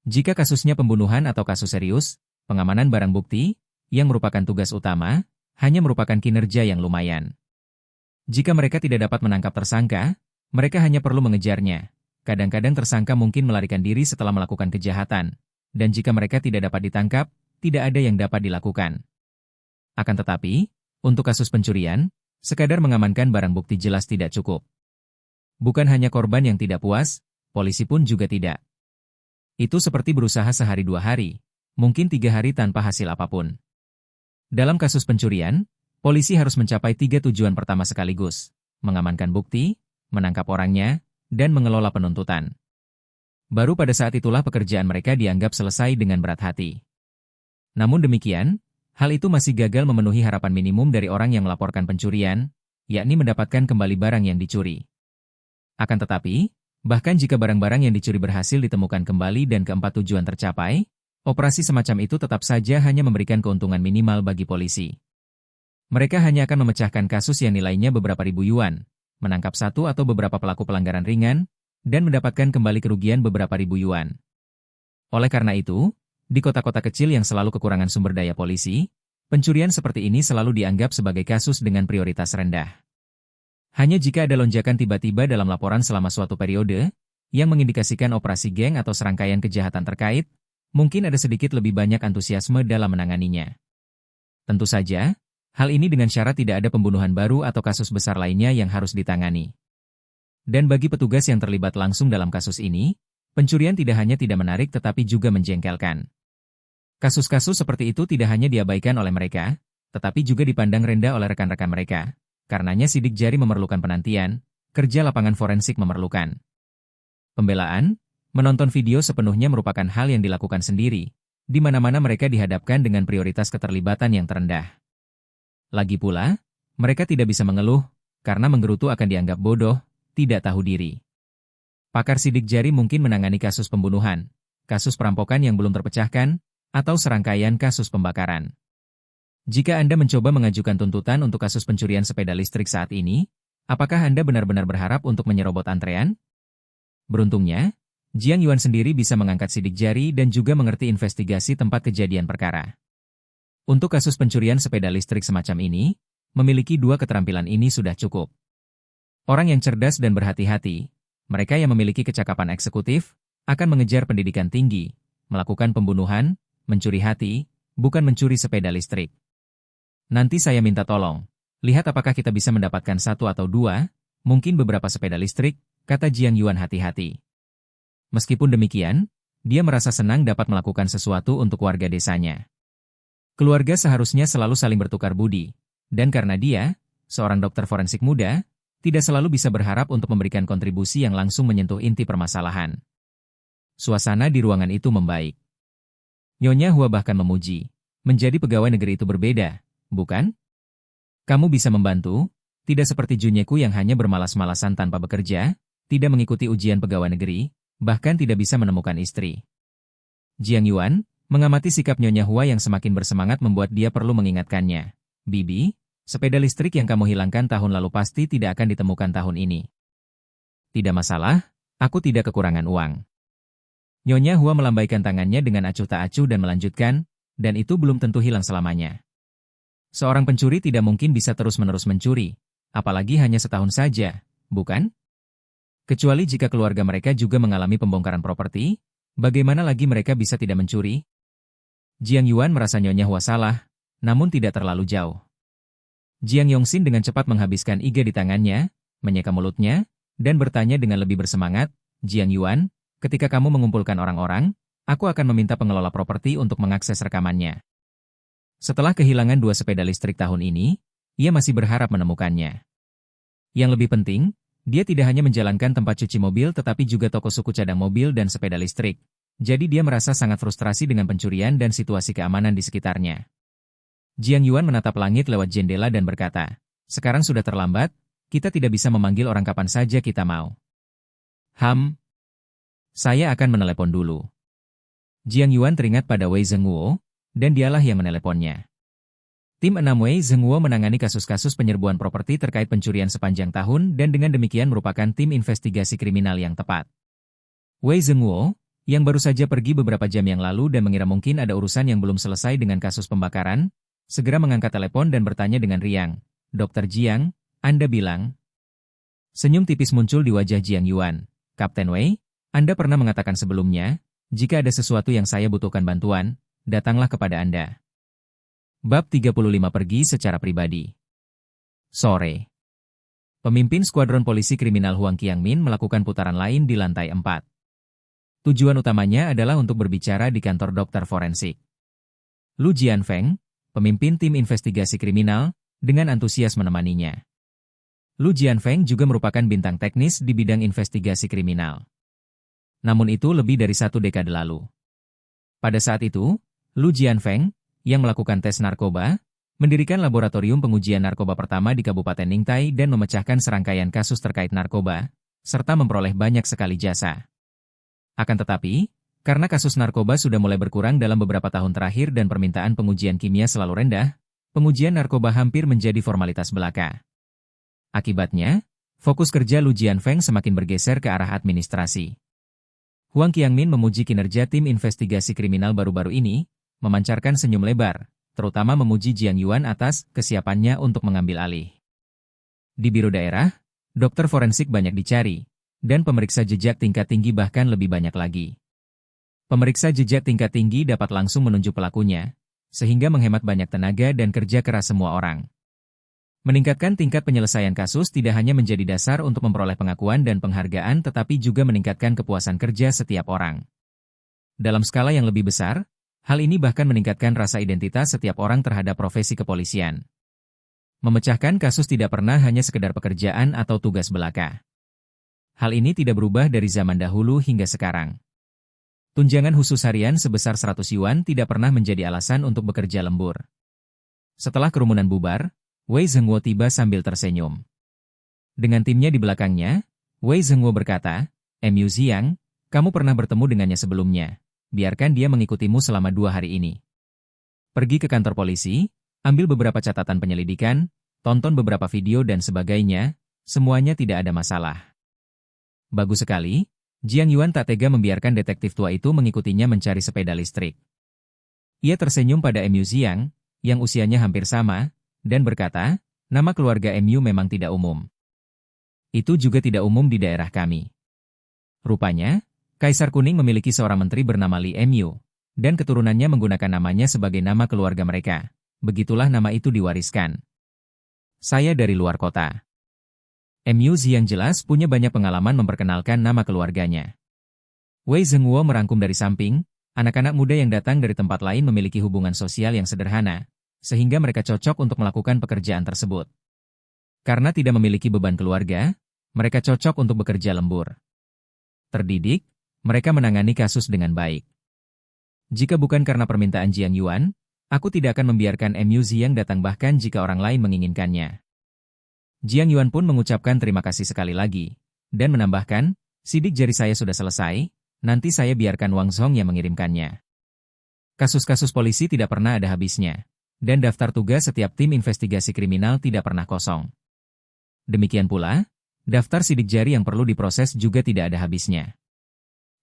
Jika kasusnya pembunuhan atau kasus serius, pengamanan barang bukti, yang merupakan tugas utama, hanya merupakan kinerja yang lumayan. Jika mereka tidak dapat menangkap tersangka, mereka hanya perlu mengejarnya. Kadang-kadang tersangka mungkin melarikan diri setelah melakukan kejahatan, dan jika mereka tidak dapat ditangkap, tidak ada yang dapat dilakukan. Akan tetapi, untuk kasus pencurian, sekadar mengamankan barang bukti jelas tidak cukup. Bukan hanya korban yang tidak puas, polisi pun juga tidak. Itu seperti berusaha sehari 2 hari, mungkin 3 hari tanpa hasil apapun. Dalam kasus pencurian, polisi harus mencapai 3 tujuan pertama sekaligus, mengamankan bukti, menangkap orangnya, dan mengelola penuntutan. Baru pada saat itulah pekerjaan mereka dianggap selesai dengan berat hati. Namun demikian, hal itu masih gagal memenuhi harapan minimum dari orang yang melaporkan pencurian, yakni mendapatkan kembali barang yang dicuri. Akan tetapi, bahkan jika barang-barang yang dicuri berhasil ditemukan kembali dan keempat tujuan tercapai, operasi semacam itu tetap saja hanya memberikan keuntungan minimal bagi polisi. Mereka hanya akan memecahkan kasus yang nilainya beberapa ribu yuan, menangkap satu atau beberapa pelaku pelanggaran ringan, dan mendapatkan kembali kerugian beberapa ribu yuan. Oleh karena itu, di kota-kota kecil yang selalu kekurangan sumber daya polisi, pencurian seperti ini selalu dianggap sebagai kasus dengan prioritas rendah. Hanya jika ada lonjakan tiba-tiba dalam laporan selama suatu periode, yang mengindikasikan operasi geng atau serangkaian kejahatan terkait, mungkin ada sedikit lebih banyak antusiasme dalam menanganinya. Tentu saja, hal ini dengan syarat tidak ada pembunuhan baru atau kasus besar lainnya yang harus ditangani. Dan bagi petugas yang terlibat langsung dalam kasus ini, pencurian tidak hanya tidak menarik tetapi juga menjengkelkan. Kasus-kasus seperti itu tidak hanya diabaikan oleh mereka, tetapi juga dipandang rendah oleh rekan-rekan mereka. Karenanya sidik jari memerlukan penantian, kerja lapangan forensik memerlukan pembelaan. Menonton video sepenuhnya merupakan hal yang dilakukan sendiri, di mana-mana mereka dihadapkan dengan prioritas keterlibatan yang terendah. Lagi pula, mereka tidak bisa mengeluh, karena menggerutu akan dianggap bodoh, tidak tahu diri. Pakar sidik jari mungkin menangani kasus pembunuhan, kasus perampokan yang belum terpecahkan, atau serangkaian kasus pembakaran. Jika Anda mencoba mengajukan tuntutan untuk kasus pencurian sepeda listrik saat ini, apakah Anda benar-benar berharap untuk menyerobot antrean? Beruntungnya, Jiang Yuan sendiri bisa mengangkat sidik jari dan juga mengerti investigasi tempat kejadian perkara. Untuk kasus pencurian sepeda listrik semacam ini, memiliki 2 keterampilan ini sudah cukup. Orang yang cerdas dan berhati-hati, mereka yang memiliki kecakapan eksekutif, akan mengejar pendidikan tinggi, melakukan pembunuhan, mencuri hati, bukan mencuri sepeda listrik. Nanti saya minta tolong, lihat apakah kita bisa mendapatkan 1 atau 2, mungkin beberapa sepeda listrik, kata Jiang Yuan hati-hati. Meskipun demikian, dia merasa senang dapat melakukan sesuatu untuk warga desanya. Keluarga seharusnya selalu saling bertukar budi, dan karena dia, seorang dokter forensik muda, tidak selalu bisa berharap untuk memberikan kontribusi yang langsung menyentuh inti permasalahan. Suasana di ruangan itu membaik. Nyonya Hua bahkan memuji, menjadi pegawai negeri itu berbeda, bukan? Kamu bisa membantu, tidak seperti Junyeku yang hanya bermalas-malasan tanpa bekerja, tidak mengikuti ujian pegawai negeri, bahkan tidak bisa menemukan istri. Jiang Yuan mengamati sikap Nyonya Hua yang semakin bersemangat membuat dia perlu mengingatkannya. Bibi, sepeda listrik yang kamu hilangkan tahun lalu pasti tidak akan ditemukan tahun ini. Tidak masalah, aku tidak kekurangan uang. Nyonya Hua melambaikan tangannya dengan acuh tak acuh dan melanjutkan, dan itu belum tentu hilang selamanya. Seorang pencuri tidak mungkin bisa terus-menerus mencuri, apalagi hanya setahun saja, bukan? Kecuali jika keluarga mereka juga mengalami pembongkaran properti, bagaimana lagi mereka bisa tidak mencuri? Jiang Yuan merasa Nyonya Hua salah, namun tidak terlalu jauh. Jiang Yongxin dengan cepat menghabiskan iga di tangannya, menyeka mulutnya, dan bertanya dengan lebih bersemangat, Jiang Yuan, ketika kamu mengumpulkan orang-orang, aku akan meminta pengelola properti untuk mengakses rekamannya. Setelah kehilangan 2 sepeda listrik tahun ini, ia masih berharap menemukannya. Yang lebih penting, dia tidak hanya menjalankan tempat cuci mobil tetapi juga toko suku cadang mobil dan sepeda listrik, Jadi dia merasa sangat frustrasi dengan pencurian dan situasi keamanan di sekitarnya. Jiang Yuan menatap langit lewat jendela dan berkata, "Sekarang sudah terlambat, kita tidak bisa memanggil orang kapan saja kita mau." Saya akan menelepon dulu." Jiang Yuan teringat pada Wei Zhenguo, dan dialah yang meneleponnya. Tim 6 Wei Zhenguo menangani kasus-kasus penyerbuan properti terkait pencurian sepanjang tahun dan dengan demikian merupakan tim investigasi kriminal yang tepat. Wei Zhenguo, yang baru saja pergi beberapa jam yang lalu dan mengira mungkin ada urusan yang belum selesai dengan kasus pembakaran, segera mengangkat telepon dan bertanya dengan riang, "Dr. Jiang, Anda bilang?" Senyum tipis muncul di wajah Jiang Yuan. "Kapten Wei, Anda pernah mengatakan sebelumnya, jika ada sesuatu yang saya butuhkan bantuan, datanglah kepada Anda." Bab 35 pergi secara pribadi. Sore. Pemimpin skuadron polisi kriminal Huang Qiangmin melakukan putaran lain di lantai 4. Tujuan utamanya adalah untuk berbicara di kantor dokter forensik. Lu Jianfeng, pemimpin tim investigasi kriminal, dengan antusias menemaninya. Lu Jianfeng juga merupakan bintang teknis di bidang investigasi kriminal. Namun itu lebih dari 1 dekade lalu. Pada saat itu, Lu Jianfeng, yang melakukan tes narkoba, mendirikan laboratorium pengujian narkoba pertama di Kabupaten Ningtai dan memecahkan serangkaian kasus terkait narkoba, serta memperoleh banyak sekali jasa. Akan tetapi, karena kasus narkoba sudah mulai berkurang dalam beberapa tahun terakhir dan permintaan pengujian kimia selalu rendah, pengujian narkoba hampir menjadi formalitas belaka. Akibatnya, fokus kerja Lu Jianfeng semakin bergeser ke arah administrasi. Huang Qiangmin memuji kinerja tim investigasi kriminal baru-baru ini, memancarkan senyum lebar, terutama memuji Jiang Yuan atas kesiapannya untuk mengambil alih. Di biro daerah, dokter forensik banyak dicari, dan pemeriksa jejak tingkat tinggi bahkan lebih banyak lagi. Pemeriksa jejak tingkat tinggi dapat langsung menunjuk pelakunya, sehingga menghemat banyak tenaga dan kerja keras semua orang. Meningkatkan tingkat penyelesaian kasus tidak hanya menjadi dasar untuk memperoleh pengakuan dan penghargaan tetapi juga meningkatkan kepuasan kerja setiap orang. Dalam skala yang lebih besar, hal ini bahkan meningkatkan rasa identitas setiap orang terhadap profesi kepolisian. Memecahkan kasus tidak pernah hanya sekedar pekerjaan atau tugas belaka. Hal ini tidak berubah dari zaman dahulu hingga sekarang. Tunjangan khusus harian sebesar 100 yuan tidak pernah menjadi alasan untuk bekerja lembur. Setelah kerumunan bubar, Wei Zhenguo tiba sambil tersenyum. Dengan timnya di belakangnya, Wei Zhenguo berkata, "Mu Ziyang, kamu pernah bertemu dengannya sebelumnya. Biarkan dia mengikutimu selama 2 hari ini. Pergi ke kantor polisi, ambil beberapa catatan penyelidikan, tonton beberapa video dan sebagainya, semuanya tidak ada masalah." Bagus sekali, Jiang Yuan tak tega membiarkan detektif tua itu mengikutinya mencari sepeda listrik. Ia tersenyum pada Mu Ziyang, yang usianya hampir sama, dan berkata, "Nama keluarga Mu memang tidak umum. Itu juga tidak umum di daerah kami. Rupanya, Kaisar Kuning memiliki seorang menteri bernama Li Mu, dan keturunannya menggunakan namanya sebagai nama keluarga mereka. Begitulah nama itu diwariskan. Saya dari luar kota." Mu Ziyang jelas punya banyak pengalaman memperkenalkan nama keluarganya. Wei Zhenguo merangkum dari samping, anak-anak muda yang datang dari tempat lain memiliki hubungan sosial yang sederhana, sehingga mereka cocok untuk melakukan pekerjaan tersebut. Karena tidak memiliki beban keluarga, mereka cocok untuk bekerja lembur. Terdidik, mereka menangani kasus dengan baik. Jika bukan karena permintaan Jiang Yuan, aku tidak akan membiarkan Mu Ziyang datang bahkan jika orang lain menginginkannya. Jiang Yuan pun mengucapkan terima kasih sekali lagi, dan menambahkan, "Sidik jari saya sudah selesai, nanti saya biarkan Wang Zhong yang mengirimkannya." Kasus-kasus polisi tidak pernah ada habisnya, dan daftar tugas setiap tim investigasi kriminal tidak pernah kosong. Demikian pula, daftar sidik jari yang perlu diproses juga tidak ada habisnya.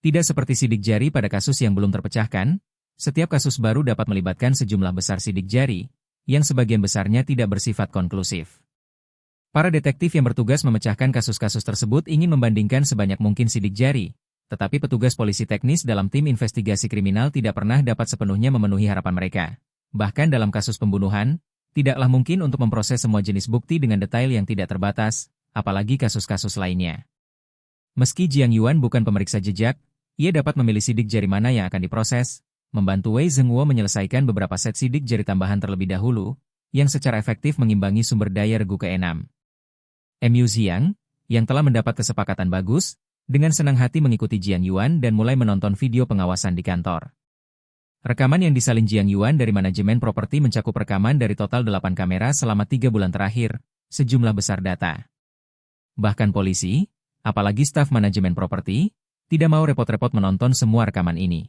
Tidak seperti sidik jari pada kasus yang belum terpecahkan, setiap kasus baru dapat melibatkan sejumlah besar sidik jari, yang sebagian besarnya tidak bersifat konklusif. Para detektif yang bertugas memecahkan kasus-kasus tersebut ingin membandingkan sebanyak mungkin sidik jari, tetapi petugas polisi teknis dalam tim investigasi kriminal tidak pernah dapat sepenuhnya memenuhi harapan mereka. Bahkan dalam kasus pembunuhan, tidaklah mungkin untuk memproses semua jenis bukti dengan detail yang tidak terbatas, apalagi kasus-kasus lainnya. Meski Jiang Yuan bukan pemeriksa jejak, ia dapat memilih sidik jari mana yang akan diproses, membantu Wei Zhenguo menyelesaikan beberapa set sidik jari tambahan terlebih dahulu, yang secara efektif mengimbangi sumber daya regu ke-6. Mu Ziyang, yang telah mendapat kesepakatan bagus, Dengan senang hati mengikuti Jiang Yuan dan mulai menonton video pengawasan di kantor. Rekaman yang disalin Jiang Yuan dari manajemen properti mencakup rekaman dari total 8 kamera selama 3 bulan terakhir, sejumlah besar data. Bahkan polisi, apalagi staf manajemen properti, tidak mau repot-repot menonton semua rekaman ini.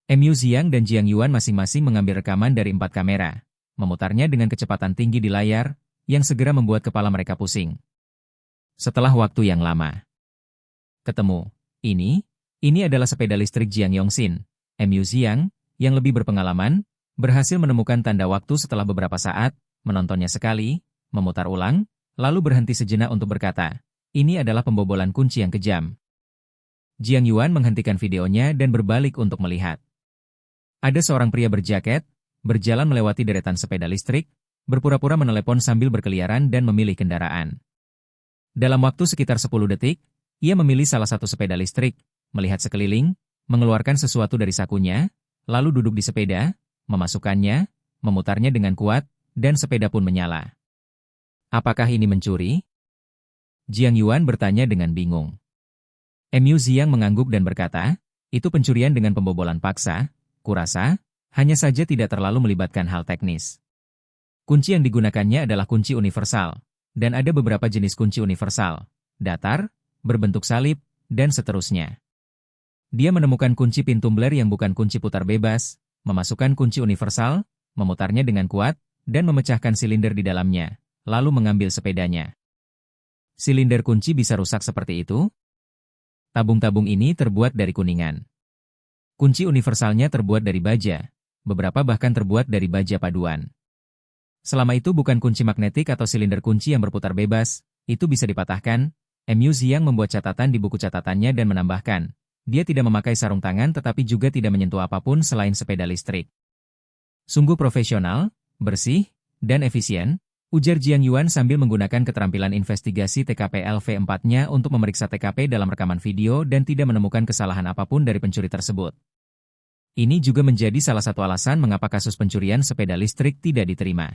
Mu Xiang dan Jiang Yuan masing-masing mengambil rekaman dari 4 kamera, memutarnya dengan kecepatan tinggi di layar, yang segera membuat kepala mereka pusing. Setelah waktu yang lama. Ketemu. Ini adalah sepeda listrik Jiang Yongxin. Mu Xiang, yang lebih berpengalaman, berhasil menemukan tanda waktu setelah beberapa saat, menontonnya sekali, memutar ulang, lalu berhenti sejenak untuk berkata, ini adalah pembobolan kunci yang kejam. Jiang Yuan menghentikan videonya dan berbalik untuk melihat. Ada seorang pria berjaket, berjalan melewati deretan sepeda listrik, berpura-pura menelepon sambil berkeliaran dan memilih kendaraan. Dalam waktu sekitar 10 detik, ia memilih salah satu sepeda listrik, melihat sekeliling, mengeluarkan sesuatu dari sakunya, lalu duduk di sepeda, memasukkannya, memutarnya dengan kuat, dan sepeda pun menyala. Apakah ini mencuri? Jiang Yuan bertanya dengan bingung. Mu Xiang mengangguk dan berkata, itu pencurian dengan pembobolan paksa, kurasa, hanya saja tidak terlalu melibatkan hal teknis. Kunci yang digunakannya adalah kunci universal, dan ada beberapa jenis kunci universal, datar, berbentuk salib, dan seterusnya. Dia menemukan kunci pin tumbler yang bukan kunci putar bebas, memasukkan kunci universal, memutarnya dengan kuat, dan memecahkan silinder di dalamnya, lalu mengambil sepedanya. Silinder kunci bisa rusak seperti itu? Tabung-tabung ini terbuat dari kuningan. Kunci universalnya terbuat dari baja, beberapa bahkan terbuat dari baja paduan. Selama itu bukan kunci magnetik atau silinder kunci yang berputar bebas, itu bisa dipatahkan. Mu Xiang membuat catatan di buku catatannya dan menambahkan, dia tidak memakai sarung tangan tetapi juga tidak menyentuh apapun selain sepeda listrik. Sungguh profesional, bersih, dan efisien, ujar Jiang Yuan sambil menggunakan keterampilan investigasi TKP LV4-nya untuk memeriksa TKP dalam rekaman video dan tidak menemukan kesalahan apapun dari pencuri tersebut. Ini juga menjadi salah satu alasan mengapa kasus pencurian sepeda listrik tidak diterima.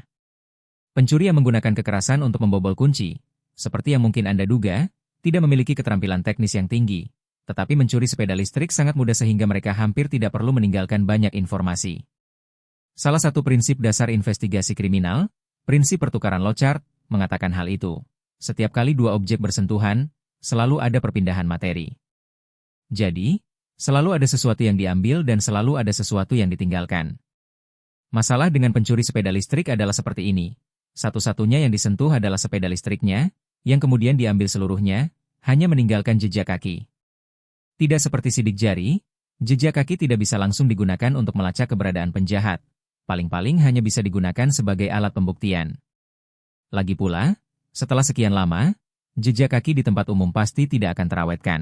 Pencuri yang menggunakan kekerasan untuk membobol kunci, seperti yang mungkin Anda duga, tidak memiliki keterampilan teknis yang tinggi. Tetapi mencuri sepeda listrik sangat mudah sehingga mereka hampir tidak perlu meninggalkan banyak informasi. Salah satu prinsip dasar investigasi kriminal, prinsip pertukaran Locard, mengatakan hal itu. Setiap kali dua objek bersentuhan, selalu ada perpindahan materi. Jadi, selalu ada sesuatu yang diambil dan selalu ada sesuatu yang ditinggalkan. Masalah dengan pencuri sepeda listrik adalah seperti ini. Satu-satunya yang disentuh adalah sepeda listriknya, yang kemudian diambil seluruhnya, hanya meninggalkan jejak kaki. Tidak seperti sidik jari, jejak kaki tidak bisa langsung digunakan untuk melacak keberadaan penjahat. Paling-paling hanya bisa digunakan sebagai alat pembuktian. Lagi pula, setelah sekian lama, jejak kaki di tempat umum pasti tidak akan terawetkan.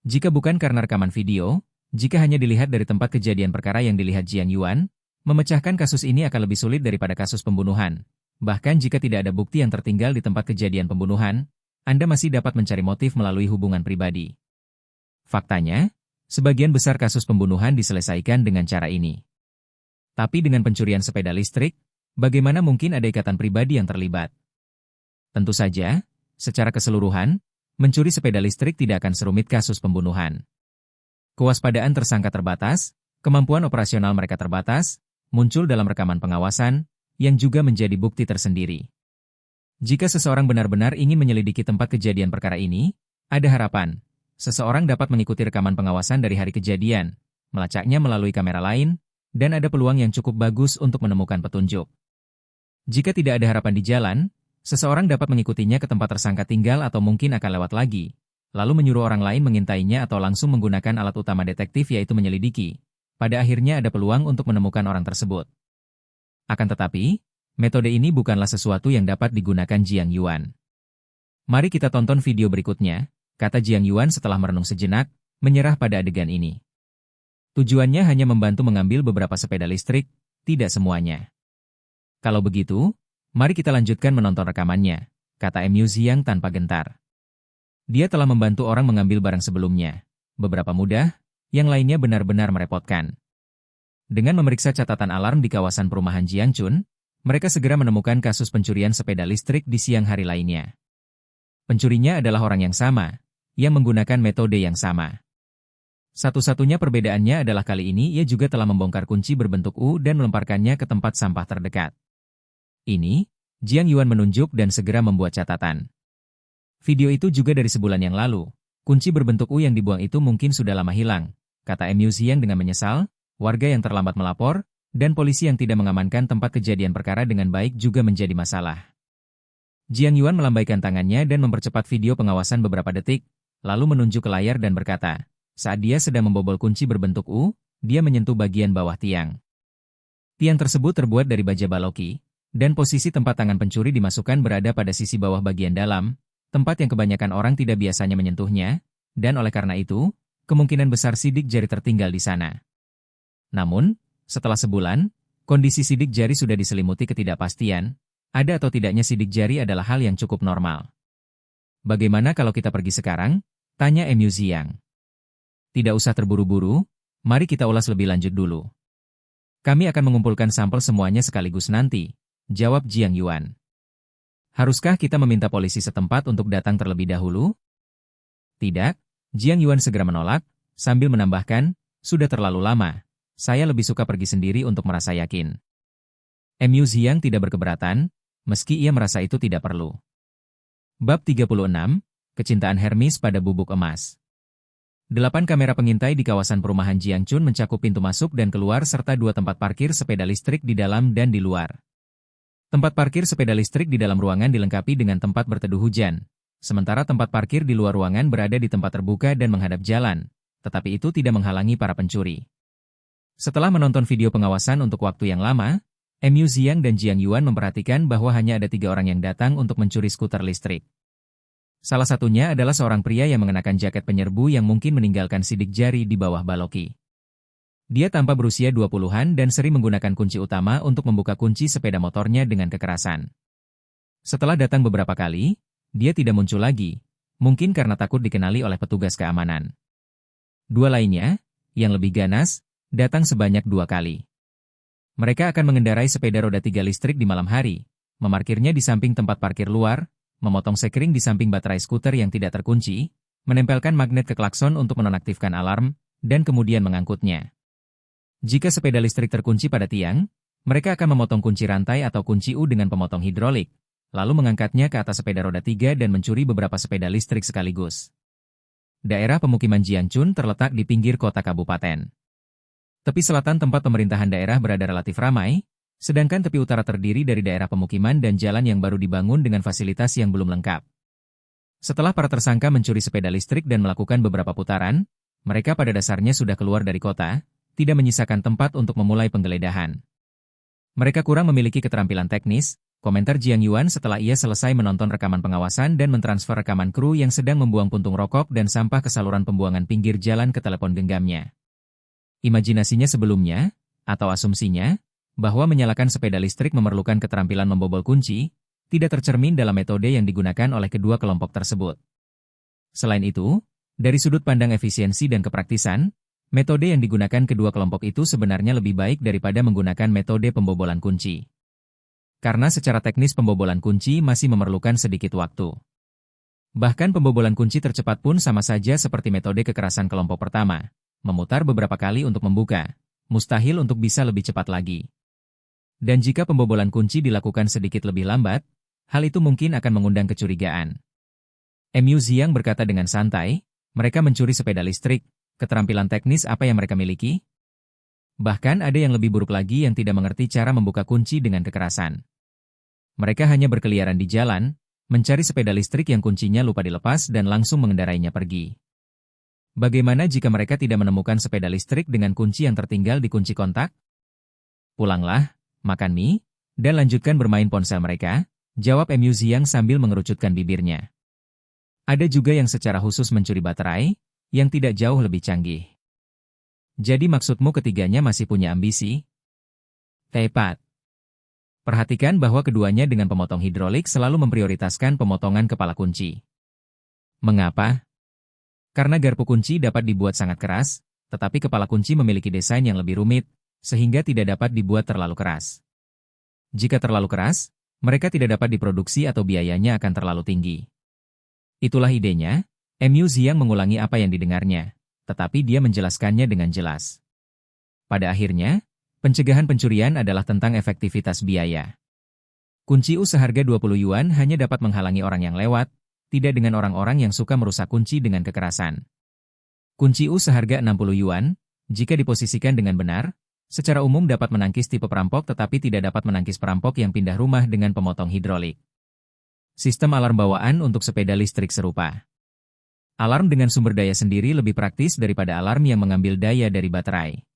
Jika bukan karena rekaman video, jika hanya dilihat dari tempat kejadian perkara yang dilihat Jiang Yuan, memecahkan kasus ini akan lebih sulit daripada kasus pembunuhan. Bahkan jika tidak ada bukti yang tertinggal di tempat kejadian pembunuhan, Anda masih dapat mencari motif melalui hubungan pribadi. Faktanya, sebagian besar kasus pembunuhan diselesaikan dengan cara ini. Tapi dengan pencurian sepeda listrik, bagaimana mungkin ada ikatan pribadi yang terlibat? Tentu saja, secara keseluruhan, mencuri sepeda listrik tidak akan serumit kasus pembunuhan. Kewaspadaan tersangka terbatas, kemampuan operasional mereka terbatas, muncul dalam rekaman pengawasan, yang juga menjadi bukti tersendiri. Jika seseorang benar-benar ingin menyelidiki tempat kejadian perkara ini, ada harapan. Seseorang dapat mengikuti rekaman pengawasan dari hari kejadian, melacaknya melalui kamera lain, dan ada peluang yang cukup bagus untuk menemukan petunjuk. Jika tidak ada harapan di jalan, seseorang dapat mengikutinya ke tempat tersangka tinggal atau mungkin akan lewat lagi, lalu menyuruh orang lain mengintainya atau langsung menggunakan alat utama detektif yaitu menyelidiki. Pada akhirnya ada peluang untuk menemukan orang tersebut. Akan tetapi, metode ini bukanlah sesuatu yang dapat digunakan Jiang Yuan. Mari kita tonton video berikutnya, kata Jiang Yuan setelah merenung sejenak, menyerah pada adegan ini. Tujuannya hanya membantu mengambil beberapa sepeda listrik, tidak semuanya. Kalau begitu, mari kita lanjutkan menonton rekamannya, kata Mu Xiang tanpa gentar. Dia telah membantu orang mengambil barang sebelumnya. Beberapa mudah, yang lainnya benar-benar merepotkan. Dengan memeriksa catatan alarm di kawasan perumahan Jiangchun, mereka segera menemukan kasus pencurian sepeda listrik di siang hari lainnya. Pencurinya adalah orang yang sama, yang menggunakan metode yang sama. Satu-satunya perbedaannya adalah kali ini ia juga telah membongkar kunci berbentuk U dan melemparkannya ke tempat sampah terdekat. Ini, Jiang Yuan menunjuk dan segera membuat catatan. Video itu juga dari sebulan yang lalu. Kunci berbentuk U yang dibuang itu mungkin sudah lama hilang, kata Mu Xiang dengan menyesal. Warga yang terlambat melapor, dan polisi yang tidak mengamankan tempat kejadian perkara dengan baik juga menjadi masalah. Jiang Yuan melambaikan tangannya dan mempercepat video pengawasan beberapa detik, lalu menunjuk ke layar dan berkata, saat dia sedang membobol kunci berbentuk U, dia menyentuh bagian bawah tiang. Tiang tersebut terbuat dari baja baloki, dan posisi tempat tangan pencuri dimasukkan berada pada sisi bawah bagian dalam, tempat yang kebanyakan orang tidak biasanya menyentuhnya, dan oleh karena itu, kemungkinan besar sidik jari tertinggal di sana. Namun, setelah sebulan, kondisi sidik jari sudah diselimuti ketidakpastian, ada atau tidaknya sidik jari adalah hal yang cukup normal. Bagaimana kalau kita pergi sekarang? Tanya Mu Xiang. Tidak usah terburu-buru, mari kita ulas lebih lanjut dulu. Kami akan mengumpulkan sampel semuanya sekaligus nanti, jawab Jiang Yuan. Haruskah kita meminta polisi setempat untuk datang terlebih dahulu? Tidak, Jiang Yuan segera menolak, sambil menambahkan, sudah terlalu lama, saya lebih suka pergi sendiri untuk merasa yakin. Mu Xiang tidak berkeberatan, meski ia merasa itu tidak perlu. Bab 36, Kecintaan Hermes pada Bubuk Emas. 8 kamera pengintai di kawasan perumahan Jiangchun mencakup pintu masuk dan keluar serta 2 tempat parkir sepeda listrik di dalam dan di luar. Tempat parkir sepeda listrik di dalam ruangan dilengkapi dengan tempat berteduh hujan, sementara tempat parkir di luar ruangan berada di tempat terbuka dan menghadap jalan, tetapi itu tidak menghalangi para pencuri. Setelah menonton video pengawasan untuk waktu yang lama, Mu Xiang dan Jiang Yuan memperhatikan bahwa hanya ada 3 orang yang datang untuk mencuri skuter listrik. Salah satunya adalah seorang pria yang mengenakan jaket penyerbu yang mungkin meninggalkan sidik jari di bawah baloki. Dia tampak berusia 20-an dan sering menggunakan kunci utama untuk membuka kunci sepeda motornya dengan kekerasan. Setelah datang beberapa kali, dia tidak muncul lagi, mungkin karena takut dikenali oleh petugas keamanan. 2 lainnya, yang lebih ganas, datang sebanyak 2 kali. Mereka akan mengendarai sepeda roda 3 listrik di malam hari, memarkirnya di samping tempat parkir luar, memotong sekring di samping baterai skuter yang tidak terkunci, menempelkan magnet ke klakson untuk menonaktifkan alarm, dan kemudian mengangkutnya. Jika sepeda listrik terkunci pada tiang, mereka akan memotong kunci rantai atau kunci U dengan pemotong hidrolik, lalu mengangkatnya ke atas sepeda roda 3 dan mencuri beberapa sepeda listrik sekaligus. Daerah pemukiman Jiangchun terletak di pinggir kota kabupaten. Tepi selatan tempat pemerintahan daerah berada relatif ramai, sedangkan tepi utara terdiri dari daerah pemukiman dan jalan yang baru dibangun dengan fasilitas yang belum lengkap. Setelah para tersangka mencuri sepeda listrik dan melakukan beberapa putaran, mereka pada dasarnya sudah keluar dari kota, tidak menyisakan tempat untuk memulai penggeledahan. Mereka kurang memiliki keterampilan teknis, komentar Jiang Yuan setelah ia selesai menonton rekaman pengawasan dan mentransfer rekaman kru yang sedang membuang puntung rokok dan sampah ke saluran pembuangan pinggir jalan ke telepon genggamnya. Imajinasinya sebelumnya, atau asumsinya, bahwa menyalakan sepeda listrik memerlukan keterampilan membobol kunci, tidak tercermin dalam metode yang digunakan oleh kedua kelompok tersebut. Selain itu, dari sudut pandang efisiensi dan kepraktisan, metode yang digunakan kedua kelompok itu sebenarnya lebih baik daripada menggunakan metode pembobolan kunci. Karena secara teknis pembobolan kunci masih memerlukan sedikit waktu. Bahkan pembobolan kunci tercepat pun sama saja seperti metode kekerasan kelompok pertama, memutar beberapa kali untuk membuka, mustahil untuk bisa lebih cepat lagi. Dan jika pembobolan kunci dilakukan sedikit lebih lambat, hal itu mungkin akan mengundang kecurigaan. Mu Xiang berkata dengan santai, mereka mencuri sepeda listrik, keterampilan teknis apa yang mereka miliki? Bahkan ada yang lebih buruk lagi yang tidak mengerti cara membuka kunci dengan kekerasan. Mereka hanya berkeliaran di jalan, mencari sepeda listrik yang kuncinya lupa dilepas dan langsung mengendarainya pergi. Bagaimana jika mereka tidak menemukan sepeda listrik dengan kunci yang tertinggal di kunci kontak? Pulanglah, makan mie, dan lanjutkan bermain ponsel mereka, jawab Mu Xiang sambil mengerucutkan bibirnya. Ada juga yang secara khusus mencuri baterai, yang tidak jauh lebih canggih. Jadi maksudmu ketiganya masih punya ambisi? Tepat. Perhatikan bahwa keduanya dengan pemotong hidrolik selalu memprioritaskan pemotongan kepala kunci. Mengapa? Karena garpu kunci dapat dibuat sangat keras, tetapi kepala kunci memiliki desain yang lebih rumit, sehingga tidak dapat dibuat terlalu keras. Jika terlalu keras, mereka tidak dapat diproduksi atau biayanya akan terlalu tinggi. Itulah idenya, Mu Ziyang mengulangi apa yang didengarnya, tetapi dia menjelaskannya dengan jelas. Pada akhirnya, pencegahan pencurian adalah tentang efektivitas biaya. Kunci U seharga 20 yuan hanya dapat menghalangi orang yang lewat, tidak dengan orang-orang yang suka merusak kunci dengan kekerasan. Kunci U seharga 60 yuan, jika diposisikan dengan benar, secara umum dapat menangkis tipe perampok tetapi tidak dapat menangkis perampok yang pindah rumah dengan pemotong hidrolik. Sistem alarm bawaan untuk sepeda listrik serupa. Alarm dengan sumber daya sendiri lebih praktis daripada alarm yang mengambil daya dari baterai.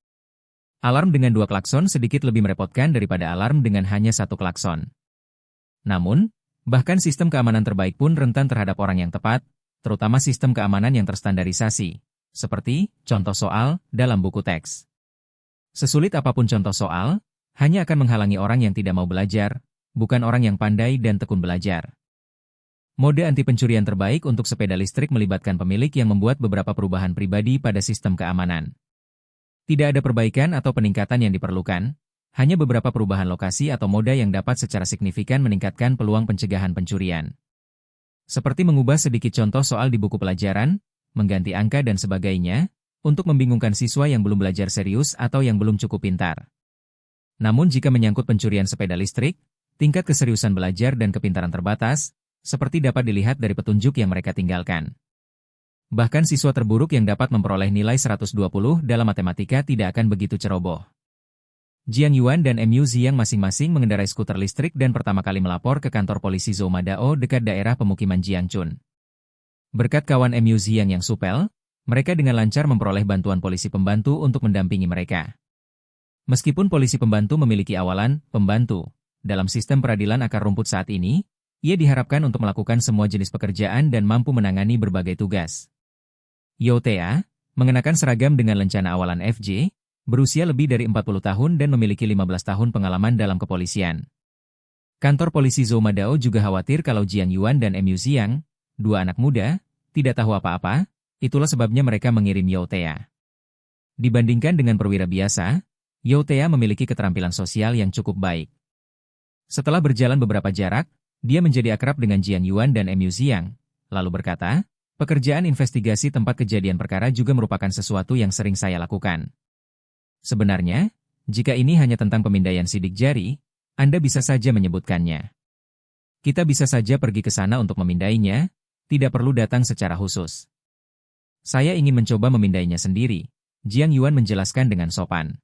Alarm dengan 2 klakson sedikit lebih merepotkan daripada alarm dengan hanya 1 klakson. Namun, bahkan sistem keamanan terbaik pun rentan terhadap orang yang tepat, terutama sistem keamanan yang terstandarisasi, seperti contoh soal dalam buku teks. Sesulit apapun contoh soal, hanya akan menghalangi orang yang tidak mau belajar, bukan orang yang pandai dan tekun belajar. Mode anti pencurian terbaik untuk sepeda listrik melibatkan pemilik yang membuat beberapa perubahan pribadi pada sistem keamanan. Tidak ada perbaikan atau peningkatan yang diperlukan, hanya beberapa perubahan lokasi atau mode yang dapat secara signifikan meningkatkan peluang pencegahan pencurian. Seperti mengubah sedikit contoh soal di buku pelajaran, mengganti angka dan sebagainya, untuk membingungkan siswa yang belum belajar serius atau yang belum cukup pintar. Namun jika menyangkut pencurian sepeda listrik, tingkat keseriusan belajar dan kepintaran terbatas, seperti dapat dilihat dari petunjuk yang mereka tinggalkan. Bahkan siswa terburuk yang dapat memperoleh nilai 120 dalam matematika tidak akan begitu ceroboh. Jiang Yuan dan Mu Ziyang masing-masing mengendarai skuter listrik dan pertama kali melapor ke kantor polisi Zhoumadao dekat daerah pemukiman Jiangchun. Berkat kawan Mu Ziyang yang supel, mereka dengan lancar memperoleh bantuan polisi pembantu untuk mendampingi mereka. Meskipun polisi pembantu memiliki awalan pembantu dalam sistem peradilan akar rumput saat ini, ia diharapkan untuk melakukan semua jenis pekerjaan dan mampu menangani berbagai tugas. Yao Tea, mengenakan seragam dengan lencana awalan FJ, berusia lebih dari 40 tahun dan memiliki 15 tahun pengalaman dalam kepolisian. Kantor polisi Zhoumadao juga khawatir kalau Jiang Yuan dan Mu Ziyang, 2 anak muda, tidak tahu apa-apa, itulah sebabnya mereka mengirim Yao Tea. Dibandingkan dengan perwira biasa, Yao Tea memiliki keterampilan sosial yang cukup baik. Setelah berjalan beberapa jarak, dia menjadi akrab dengan Jiang Yuan dan Mu Ziyang, lalu berkata, pekerjaan investigasi tempat kejadian perkara juga merupakan sesuatu yang sering saya lakukan. Sebenarnya, jika ini hanya tentang pemindaian sidik jari, Anda bisa saja menyebutkannya. Kita bisa saja pergi ke sana untuk memindainya, tidak perlu datang secara khusus. Saya ingin mencoba memindainya sendiri, Jiang Yuan menjelaskan dengan sopan.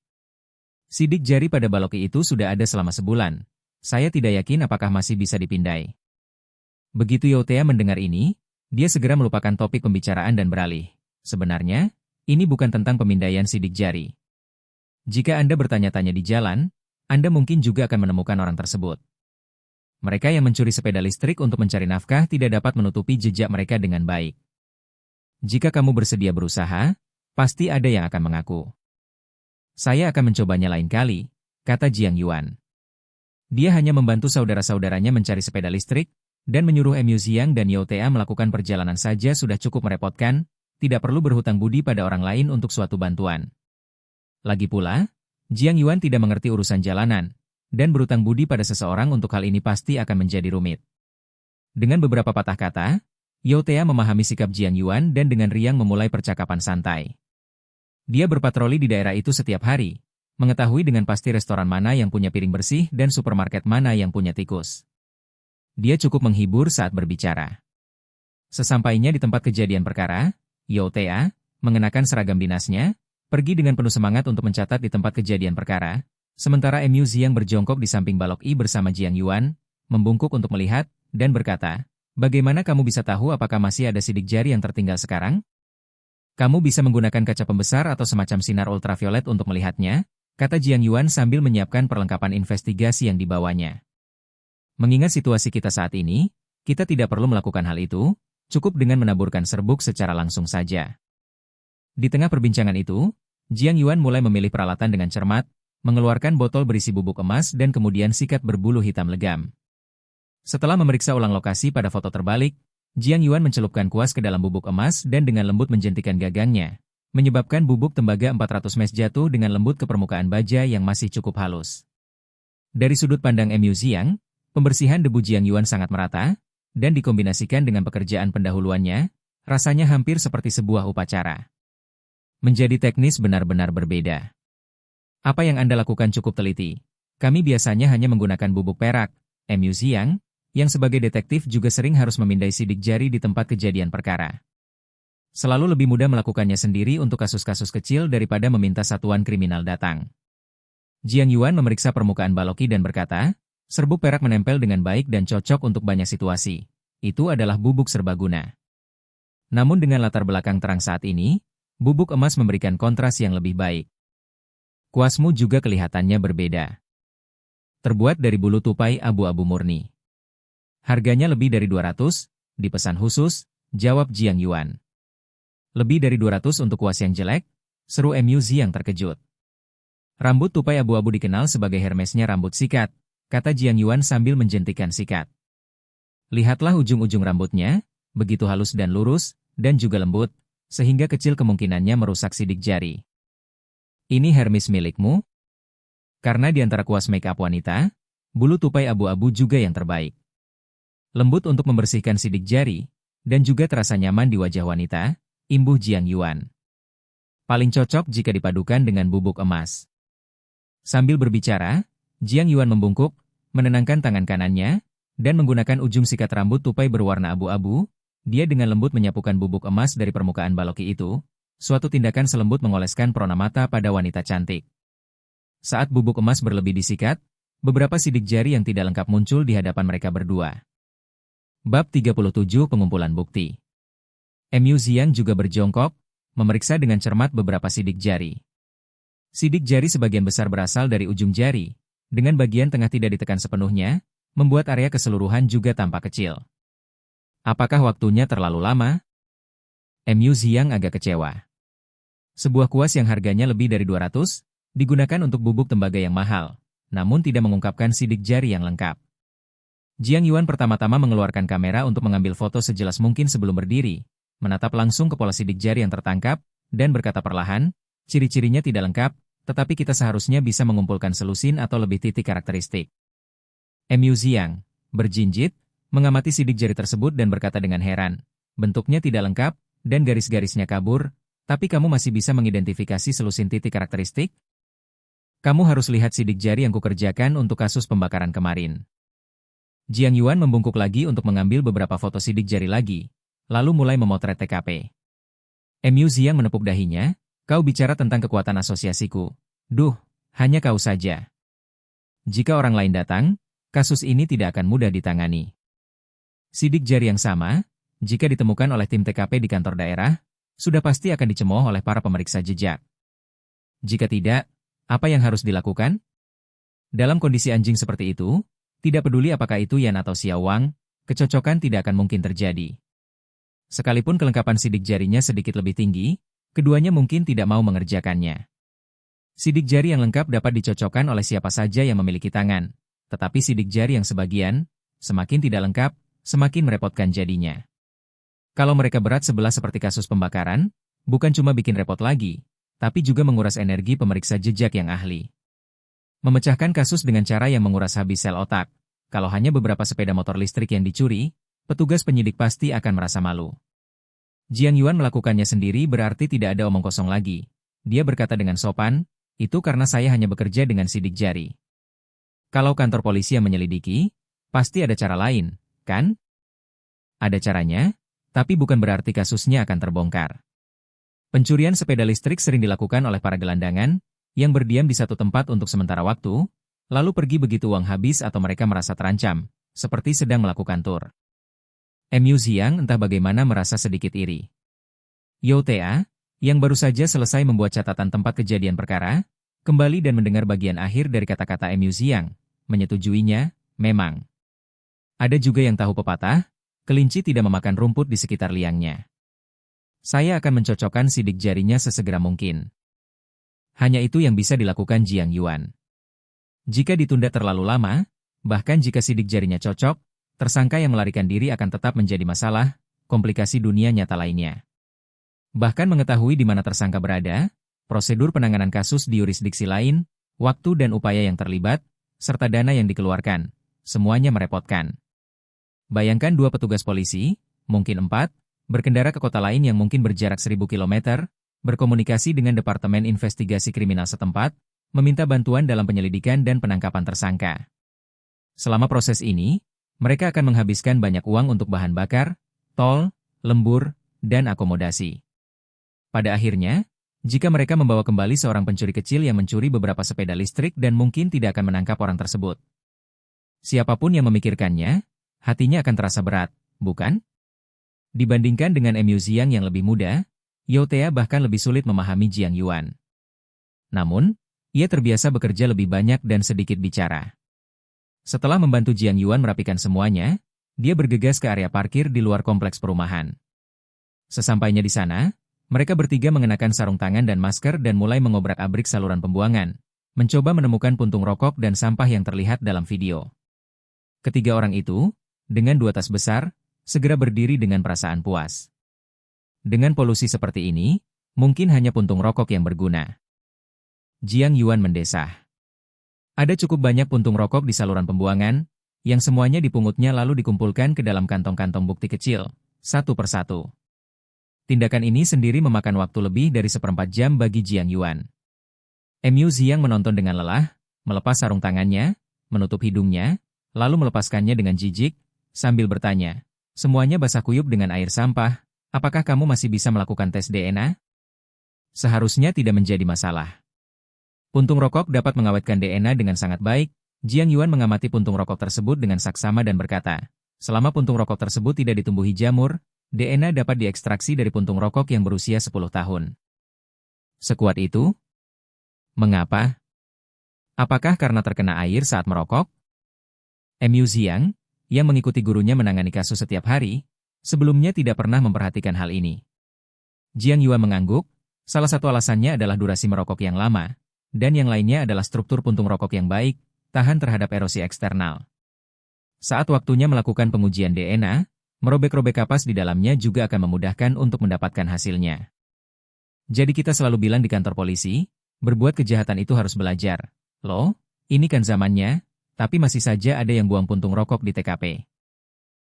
Sidik jari pada baloki itu sudah ada selama sebulan. Saya tidak yakin apakah masih bisa dipindai. Begitu Yao Tea mendengar ini, dia segera melupakan topik pembicaraan dan beralih. Sebenarnya, ini bukan tentang pemindaian sidik jari. Jika Anda bertanya-tanya di jalan, Anda mungkin juga akan menemukan orang tersebut. Mereka yang mencuri sepeda listrik untuk mencari nafkah tidak dapat menutupi jejak mereka dengan baik. Jika kamu bersedia berusaha, pasti ada yang akan mengaku. Saya akan mencobanya lain kali, kata Jiang Yuan. Dia hanya membantu saudara-saudaranya mencari sepeda listrik, dan menyuruh Mu Ziyang dan Yao Tea melakukan perjalanan saja sudah cukup merepotkan, tidak perlu berhutang budi pada orang lain untuk suatu bantuan. Lagi pula, Jiang Yuan tidak mengerti urusan jalanan, dan berhutang budi pada seseorang untuk hal ini pasti akan menjadi rumit. Dengan beberapa patah kata, Yao Tea memahami sikap Jiang Yuan dan dengan riang memulai percakapan santai. Dia berpatroli di daerah itu setiap hari, mengetahui dengan pasti restoran mana yang punya piring bersih dan supermarket mana yang punya tikus. Dia cukup menghibur saat berbicara. Sesampainya di tempat kejadian perkara, Yao Tea, mengenakan seragam dinasnya, pergi dengan penuh semangat untuk mencatat di tempat kejadian perkara, sementara Mu Ziyang berjongkok di samping balok I bersama Jiang Yuan, membungkuk untuk melihat, dan berkata, bagaimana kamu bisa tahu apakah masih ada sidik jari yang tertinggal sekarang? Kamu bisa menggunakan kaca pembesar atau semacam sinar ultraviolet untuk melihatnya, kata Jiang Yuan sambil menyiapkan perlengkapan investigasi yang dibawanya. Mengingat situasi kita saat ini, kita tidak perlu melakukan hal itu, cukup dengan menaburkan serbuk secara langsung saja. Di tengah perbincangan itu, Jiang Yuan mulai memilih peralatan dengan cermat, mengeluarkan botol berisi bubuk emas dan kemudian sikat berbulu hitam legam. Setelah memeriksa ulang lokasi pada foto terbalik, Jiang Yuan mencelupkan kuas ke dalam bubuk emas dan dengan lembut menjentikan gagangnya, menyebabkan bubuk tembaga 400 mes jatuh dengan lembut ke permukaan baja yang masih cukup halus. Dari sudut pandang Mu Ziyang, pembersihan debu Jiang Yuan sangat merata, dan dikombinasikan dengan pekerjaan pendahuluannya, Rasanya hampir seperti sebuah upacara. Menjadi teknis benar-benar berbeda. Apa yang Anda lakukan cukup teliti. Kami biasanya hanya menggunakan bubuk perak, Mu Xiang, yang sebagai detektif juga sering harus memindai sidik jari di tempat kejadian perkara. Selalu lebih mudah melakukannya sendiri untuk kasus-kasus kecil daripada meminta satuan kriminal datang. Jiang Yuan memeriksa permukaan baloki dan berkata, serbuk perak menempel dengan baik dan cocok untuk banyak situasi. Itu adalah bubuk serbaguna. Namun dengan latar belakang terang saat ini, bubuk emas memberikan kontras yang lebih baik. Kuasmu juga kelihatannya berbeda. Terbuat dari bulu tupai abu-abu murni. Harganya lebih dari 200, dipesan khusus, jawab Jiang Yuan. Lebih dari 200 untuk kuas yang jelek? Seru Mu Xiang terkejut. Rambut tupai abu-abu dikenal sebagai Hermesnya rambut sikat, kata Jiang Yuan sambil menjentikan sikat. Lihatlah ujung-ujung rambutnya, begitu halus dan lurus, dan juga lembut, sehingga kecil kemungkinannya merusak sidik jari. Ini Hermes milikmu? Karena di antara kuas make-up wanita, bulu tupai abu-abu juga yang terbaik. Lembut untuk membersihkan sidik jari, dan juga terasa nyaman di wajah wanita, imbuh Jiang Yuan. Paling cocok jika dipadukan dengan bubuk emas. Sambil berbicara, Jiang Yuan membungkuk, menenangkan tangan kanannya, dan menggunakan ujung sikat rambut tupai berwarna abu-abu, dia dengan lembut menyapukan bubuk emas dari permukaan baloki itu, suatu tindakan selembut mengoleskan perona mata pada wanita cantik. Saat bubuk emas berlebih disikat, beberapa sidik jari yang tidak lengkap muncul di hadapan mereka berdua. Bab 37 Pengumpulan Bukti. Mu Xiang juga berjongkok, memeriksa dengan cermat beberapa sidik jari. Sidik jari sebagian besar berasal dari ujung jari, dengan bagian tengah tidak ditekan sepenuhnya, membuat area keseluruhan juga tampak kecil. Apakah waktunya terlalu lama? Mu Xiang agak kecewa. Sebuah kuas yang harganya lebih dari 200, digunakan untuk bubuk tembaga yang mahal, namun tidak mengungkapkan sidik jari yang lengkap. Jiang Yuan pertama-tama mengeluarkan kamera untuk mengambil foto sejelas mungkin sebelum berdiri, menatap langsung ke pola sidik jari yang tertangkap, dan berkata perlahan, ciri-cirinya tidak lengkap, tetapi kita seharusnya bisa mengumpulkan selusin atau lebih titik karakteristik. Mu Xiang, berjinjit, mengamati sidik jari tersebut dan berkata dengan heran, bentuknya tidak lengkap, dan garis-garisnya kabur, tapi kamu masih bisa mengidentifikasi selusin titik karakteristik? Kamu harus lihat sidik jari yang kukerjakan untuk kasus pembakaran kemarin. Jiang Yuan membungkuk lagi untuk mengambil beberapa foto sidik jari lagi, lalu mulai memotret TKP. Mu Xiang menepuk dahinya, kau bicara tentang kekuatan asosiasiku. Duh, hanya kau saja. Jika orang lain datang, kasus ini tidak akan mudah ditangani. Sidik jari yang sama, jika ditemukan oleh tim TKP di kantor daerah, sudah pasti akan dicemooh oleh para pemeriksa jejak. Jika tidak, apa yang harus dilakukan? Dalam kondisi anjing seperti itu, tidak peduli apakah itu Yan atau Xiao Wang, kecocokan tidak akan mungkin terjadi. Sekalipun kelengkapan sidik jarinya sedikit lebih tinggi, keduanya mungkin tidak mau mengerjakannya. Sidik jari yang lengkap dapat dicocokkan oleh siapa saja yang memiliki tangan, tetapi sidik jari yang sebagian, semakin tidak lengkap, semakin merepotkan jadinya. Kalau mereka berat sebelah seperti kasus pembakaran, bukan cuma bikin repot lagi, tapi juga menguras energi pemeriksa jejak yang ahli. Memecahkan kasus dengan cara yang menguras habis sel otak. Kalau hanya beberapa sepeda motor listrik yang dicuri, petugas penyidik pasti akan merasa malu. Jiang Yuan melakukannya sendiri berarti tidak ada omong kosong lagi. Dia berkata dengan sopan, itu karena saya hanya bekerja dengan sidik jari. Kalau kantor polisi yang menyelidiki, pasti ada cara lain, kan? Ada caranya, tapi bukan berarti kasusnya akan terbongkar. Pencurian sepeda listrik sering dilakukan oleh para gelandangan, yang berdiam di satu tempat untuk sementara waktu, lalu pergi begitu uang habis atau mereka merasa terancam, seperti sedang melakukan tur. Mu Xiang entah bagaimana merasa sedikit iri. Yao Tea, yang baru saja selesai membuat catatan tempat kejadian perkara, kembali dan mendengar bagian akhir dari kata-kata Mu Xiang, menyetujuinya, memang. Ada juga yang tahu pepatah, kelinci tidak memakan rumput di sekitar liangnya. Saya akan mencocokkan sidik jarinya sesegera mungkin. Hanya itu yang bisa dilakukan Jiang Yuan. Jika ditunda terlalu lama, bahkan jika sidik jarinya cocok, tersangka yang melarikan diri akan tetap menjadi masalah, komplikasi dunia nyata lainnya. Bahkan mengetahui di mana tersangka berada, prosedur penanganan kasus di yurisdiksi lain, waktu dan upaya yang terlibat, serta dana yang dikeluarkan, semuanya merepotkan. Bayangkan 2 petugas polisi, mungkin 4, berkendara ke kota lain yang mungkin berjarak 1.000 km, berkomunikasi dengan Departemen Investigasi Kriminal setempat, meminta bantuan dalam penyelidikan dan penangkapan tersangka. Selama proses ini, mereka akan menghabiskan banyak uang untuk bahan bakar, tol, lembur, dan akomodasi. Pada akhirnya, jika mereka membawa kembali seorang pencuri kecil yang mencuri beberapa sepeda listrik dan mungkin tidak akan menangkap orang tersebut. Siapapun yang memikirkannya, hatinya akan terasa berat, bukan? Dibandingkan dengan Mu Xiang yang lebih muda, Yao Tea bahkan lebih sulit memahami Jiang Yuan. Namun, ia terbiasa bekerja lebih banyak dan sedikit bicara. Setelah membantu Jiang Yuan merapikan semuanya, dia bergegas ke area parkir di luar kompleks perumahan. Sesampainya di sana, mereka bertiga mengenakan sarung tangan dan masker dan mulai mengobrak-abrik saluran pembuangan, mencoba menemukan puntung rokok dan sampah yang terlihat dalam video. Ketiga orang itu, dengan 2 tas besar, segera berdiri dengan perasaan puas. Dengan polusi seperti ini, mungkin hanya puntung rokok yang berguna. Jiang Yuan mendesah. Ada cukup banyak puntung rokok di saluran pembuangan, yang semuanya dipungutnya lalu dikumpulkan ke dalam kantong-kantong bukti kecil, satu persatu. Tindakan ini sendiri memakan waktu lebih dari 1/4 jam bagi Jiang Yuan. Mu Xiang menonton dengan lelah, melepas sarung tangannya, menutup hidungnya, lalu melepaskannya dengan jijik, sambil bertanya, "Semuanya basah kuyup dengan air sampah, apakah kamu masih bisa melakukan tes DNA?" Seharusnya tidak menjadi masalah. Puntung rokok dapat mengawetkan DNA dengan sangat baik. Jiang Yuan mengamati puntung rokok tersebut dengan saksama dan berkata, "Selama puntung rokok tersebut tidak ditumbuhi jamur, DNA dapat diekstraksi dari puntung rokok yang berusia 10 tahun. Sekuat itu? Mengapa? Apakah karena terkena air saat merokok?" Mu Xiang, yang mengikuti gurunya menangani kasus setiap hari, sebelumnya tidak pernah memperhatikan hal ini. Jiang Yuan mengangguk, salah satu alasannya adalah durasi merokok yang lama, dan yang lainnya adalah struktur puntung rokok yang baik, tahan terhadap erosi eksternal. Saat waktunya melakukan pengujian DNA, merobek-robek kapas di dalamnya juga akan memudahkan untuk mendapatkan hasilnya. Jadi kita selalu bilang di kantor polisi, berbuat kejahatan itu harus belajar. Loh, ini kan zamannya, tapi masih saja ada yang buang puntung rokok di TKP.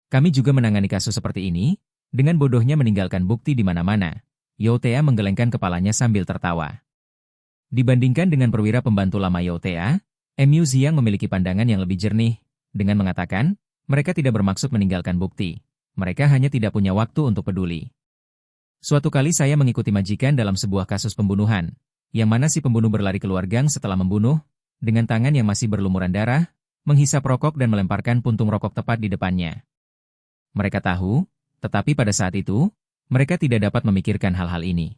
Kami juga menangani kasus seperti ini, dengan bodohnya meninggalkan bukti di mana-mana. Yao Tea menggelengkan kepalanya sambil tertawa. Dibandingkan dengan perwira pembantu lama Yao Tea, Mu Xiang memiliki pandangan yang lebih jernih, dengan mengatakan, mereka tidak bermaksud meninggalkan bukti. Mereka hanya tidak punya waktu untuk peduli. Suatu kali saya mengikuti majikan dalam sebuah kasus pembunuhan, yang mana si pembunuh berlari keluar gang setelah membunuh, dengan tangan yang masih berlumuran darah, menghisap rokok dan melemparkan puntung rokok tepat di depannya. Mereka tahu, tetapi pada saat itu, mereka tidak dapat memikirkan hal-hal ini.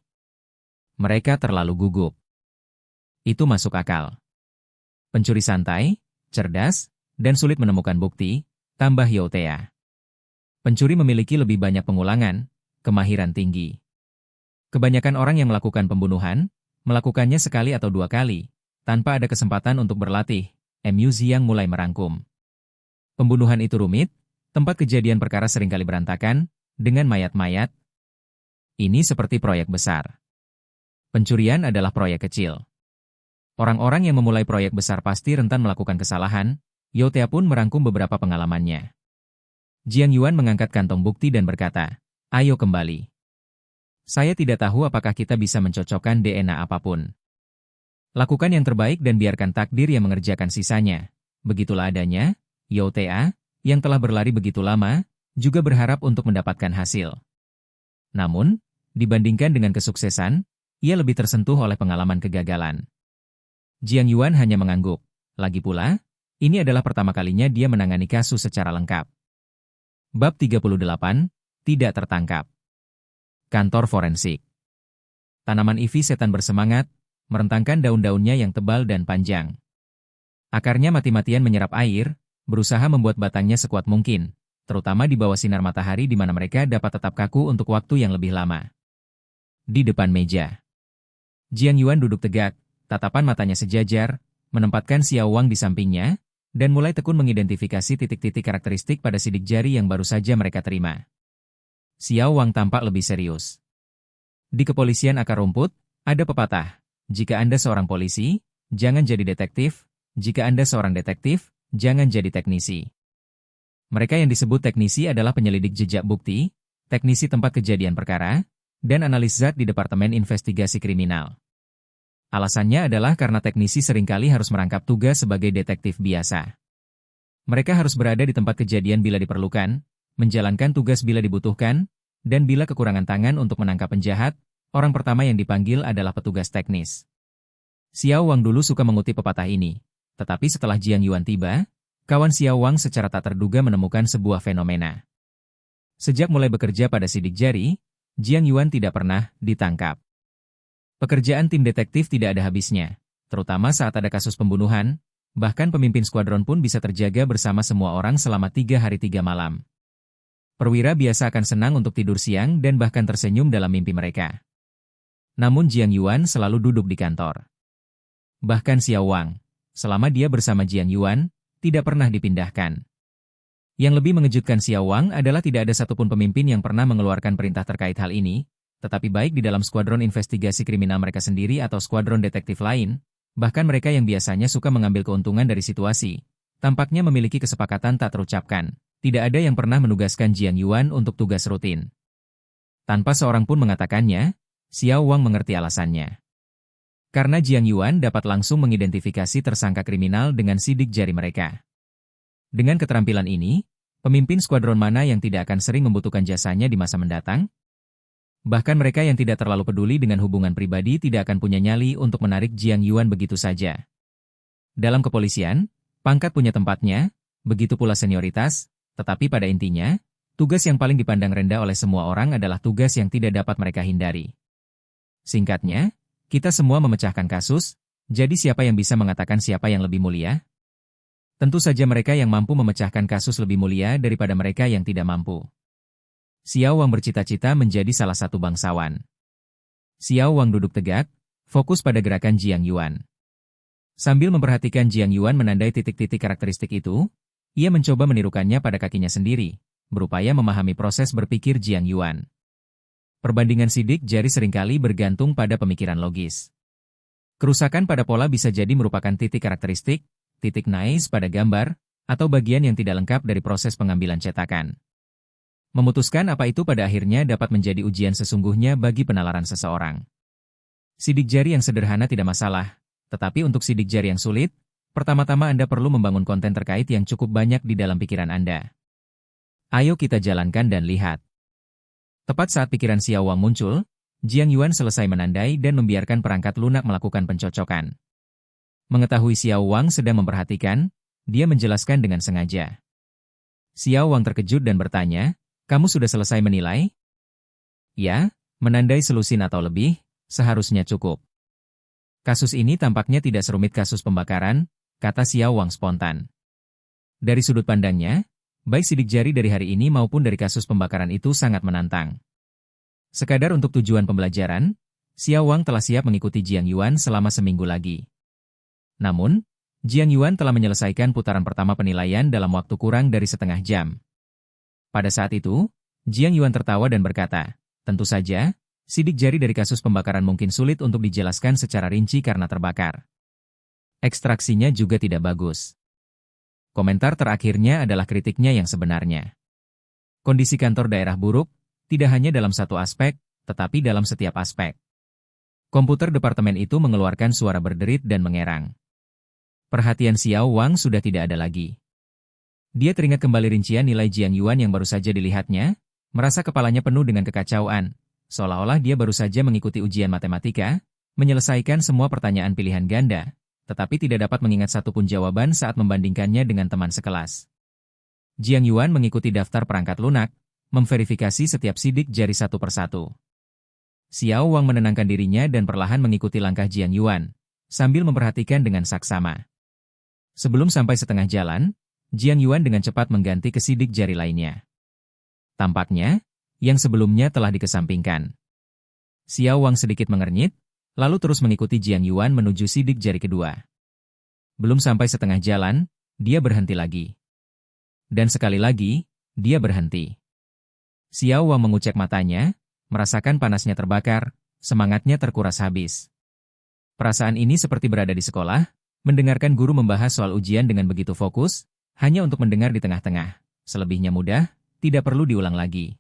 Mereka terlalu gugup. Itu masuk akal. Pencuri santai, cerdas, dan sulit menemukan bukti, tambah Yao Tea. Pencuri memiliki lebih banyak pengulangan, kemahiran tinggi. Kebanyakan orang yang melakukan pembunuhan, melakukannya sekali atau 2 kali, tanpa ada kesempatan untuk berlatih. Mu Xiang mulai merangkum. Pembunuhan itu rumit, tempat kejadian perkara seringkali berantakan, dengan mayat-mayat. Ini seperti proyek besar. Pencurian adalah proyek kecil. Orang-orang yang memulai proyek besar pasti rentan melakukan kesalahan. Yao Tea pun merangkum beberapa pengalamannya. Jiang Yuan mengangkat kantong bukti dan berkata, "Ayo kembali. Saya tidak tahu apakah kita bisa mencocokkan DNA apapun. Lakukan yang terbaik dan biarkan takdir yang mengerjakan sisanya." Begitulah adanya, Yao Tea, yang telah berlari begitu lama, juga berharap untuk mendapatkan hasil. Namun, dibandingkan dengan kesuksesan, ia lebih tersentuh oleh pengalaman kegagalan. Jiang Yuan hanya mengangguk. Lagi pula, ini adalah pertama kalinya dia menangani kasus secara lengkap. Bab 38, Tidak tertangkap. Kantor forensik. Tanaman ivy setan bersemangat, merentangkan daun-daunnya yang tebal dan panjang. Akarnya mati-matian menyerap air, berusaha membuat batangnya sekuat mungkin, terutama di bawah sinar matahari di mana mereka dapat tetap kaku untuk waktu yang lebih lama. Di depan meja, Jiang Yuan duduk tegak, tatapan matanya sejajar, menempatkan Xiao Wang di sampingnya, dan mulai tekun mengidentifikasi titik-titik karakteristik pada sidik jari yang baru saja mereka terima. Xiao Wang tampak lebih serius. Di kepolisian akar rumput, ada pepatah, jika Anda seorang polisi, jangan jadi detektif, jika Anda seorang detektif, jangan jadi teknisi. Mereka yang disebut teknisi adalah penyelidik jejak bukti, teknisi tempat kejadian perkara, dan analis zat di Departemen Investigasi Kriminal. Alasannya adalah karena teknisi seringkali harus merangkap tugas sebagai detektif biasa. Mereka harus berada di tempat kejadian bila diperlukan, menjalankan tugas bila dibutuhkan, dan bila kekurangan tangan untuk menangkap penjahat, orang pertama yang dipanggil adalah petugas teknis. Xiao Wang dulu suka mengutip pepatah ini, tetapi setelah Jiang Yuan tiba, kawan Xiao Wang secara tak terduga menemukan sebuah fenomena. Sejak mulai bekerja pada sidik jari, Jiang Yuan tidak pernah ditangkap. Pekerjaan tim detektif tidak ada habisnya, terutama saat ada kasus pembunuhan, bahkan pemimpin skuadron pun bisa terjaga bersama semua orang selama 3 hari 3 malam. Perwira biasa akan senang untuk tidur siang dan bahkan tersenyum dalam mimpi mereka. Namun Jiang Yuan selalu duduk di kantor. Bahkan Xiao Wang, selama dia bersama Jiang Yuan, tidak pernah dipindahkan. Yang lebih mengejutkan Xiao Wang adalah tidak ada satupun pemimpin yang pernah mengeluarkan perintah terkait hal ini, tetapi baik di dalam skuadron investigasi kriminal mereka sendiri atau skuadron detektif lain, bahkan mereka yang biasanya suka mengambil keuntungan dari situasi, tampaknya memiliki kesepakatan tak terucapkan. Tidak ada yang pernah menugaskan Jiang Yuan untuk tugas rutin. Tanpa seorang pun mengatakannya, Xiao Wang mengerti alasannya. Karena Jiang Yuan dapat langsung mengidentifikasi tersangka kriminal dengan sidik jari mereka. Dengan keterampilan ini, pemimpin skuadron mana yang tidak akan sering membutuhkan jasanya di masa mendatang? Bahkan mereka yang tidak terlalu peduli dengan hubungan pribadi tidak akan punya nyali untuk menarik Jiang Yuan begitu saja. Dalam kepolisian, pangkat punya tempatnya, begitu pula senioritas, tetapi pada intinya, tugas yang paling dipandang rendah oleh semua orang adalah tugas yang tidak dapat mereka hindari. Singkatnya, kita semua memecahkan kasus, jadi siapa yang bisa mengatakan siapa yang lebih mulia? Tentu saja mereka yang mampu memecahkan kasus lebih mulia daripada mereka yang tidak mampu. Xiao Wang bercita-cita menjadi salah satu bangsawan. Xiao Wang duduk tegak, fokus pada gerakan Jiang Yuan. Sambil memperhatikan Jiang Yuan menandai titik-titik karakteristik itu, ia mencoba menirukannya pada kakinya sendiri, berupaya memahami proses berpikir Jiang Yuan. Perbandingan sidik jari seringkali bergantung pada pemikiran logis. Kerusakan pada pola bisa jadi merupakan titik karakteristik, titik nais pada gambar, atau bagian yang tidak lengkap dari proses pengambilan cetakan. Memutuskan apa itu pada akhirnya dapat menjadi ujian sesungguhnya bagi penalaran seseorang. Sidik jari yang sederhana tidak masalah, tetapi untuk sidik jari yang sulit, pertama-tama Anda perlu membangun konten terkait yang cukup banyak di dalam pikiran Anda. Ayo kita jalankan dan lihat. Tepat saat pikiran Xiao Wang muncul, Jiang Yuan selesai menandai dan membiarkan perangkat lunak melakukan pencocokan. Mengetahui Xiao Wang sedang memperhatikan, dia menjelaskan dengan sengaja. Xiao Wang terkejut dan bertanya, "Kamu sudah selesai menilai?" "Ya, menandai selusin atau lebih, seharusnya cukup." "Kasus ini tampaknya tidak serumit kasus pembakaran," kata Xiao Wang spontan. Dari sudut pandangnya, baik sidik jari dari hari ini maupun dari kasus pembakaran itu sangat menantang. Sekadar untuk tujuan pembelajaran, Xiao Wang telah siap mengikuti Jiang Yuan selama seminggu lagi. Namun, Jiang Yuan telah menyelesaikan putaran pertama penilaian dalam waktu kurang dari setengah jam. Pada saat itu, Jiang Yuan tertawa dan berkata, "Tentu saja, sidik jari dari kasus pembakaran mungkin sulit untuk dijelaskan secara rinci karena terbakar. Ekstraksinya juga tidak bagus." Komentar terakhirnya adalah kritiknya yang sebenarnya. Kondisi kantor daerah buruk, tidak hanya dalam satu aspek, tetapi dalam setiap aspek. Komputer departemen itu mengeluarkan suara berderit dan mengerang. Perhatian Xiao Wang sudah tidak ada lagi. Dia teringat kembali rincian nilai Jiang Yuan yang baru saja dilihatnya, merasa kepalanya penuh dengan kekacauan, seolah-olah dia baru saja mengikuti ujian matematika, menyelesaikan semua pertanyaan pilihan ganda, tetapi tidak dapat mengingat satupun jawaban saat membandingkannya dengan teman sekelas. Jiang Yuan mengikuti daftar perangkat lunak, memverifikasi setiap sidik jari satu persatu. Xiao Wang menenangkan dirinya dan perlahan mengikuti langkah Jiang Yuan, sambil memperhatikan dengan saksama. Sebelum sampai setengah jalan, Jiang Yuan dengan cepat mengganti ke sidik jari lainnya. Tampaknya, yang sebelumnya telah dikesampingkan. Xiao Wang sedikit mengernyit, lalu terus mengikuti Jiang Yuan menuju sidik jari kedua. Belum sampai setengah jalan, dia berhenti lagi. Dan sekali lagi, dia berhenti. Xiao Wang mengucek matanya, merasakan panasnya terbakar, semangatnya terkuras habis. Perasaan ini seperti berada di sekolah, mendengarkan guru membahas soal ujian dengan begitu fokus, hanya untuk mendengar di tengah-tengah. Selebihnya mudah, tidak perlu diulang lagi.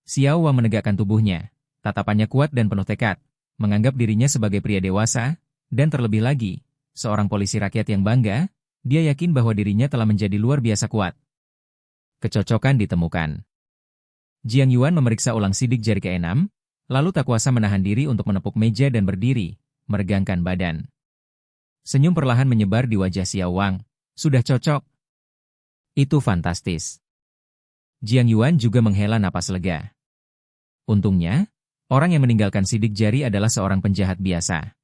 Xiao Wang menegakkan tubuhnya, tatapannya kuat dan penuh tekad, menganggap dirinya sebagai pria dewasa, dan terlebih lagi, seorang polisi rakyat yang bangga, dia yakin bahwa dirinya telah menjadi luar biasa kuat. Kecocokan ditemukan. Jiang Yuan memeriksa ulang sidik jari ke-6, lalu tak kuasa menahan diri untuk menepuk meja dan berdiri, meregangkan badan. Senyum perlahan menyebar di wajah Xiao Wang. Sudah cocok. Itu fantastis. Jiang Yuan juga menghela napas lega. Untungnya, orang yang meninggalkan sidik jari adalah seorang penjahat biasa.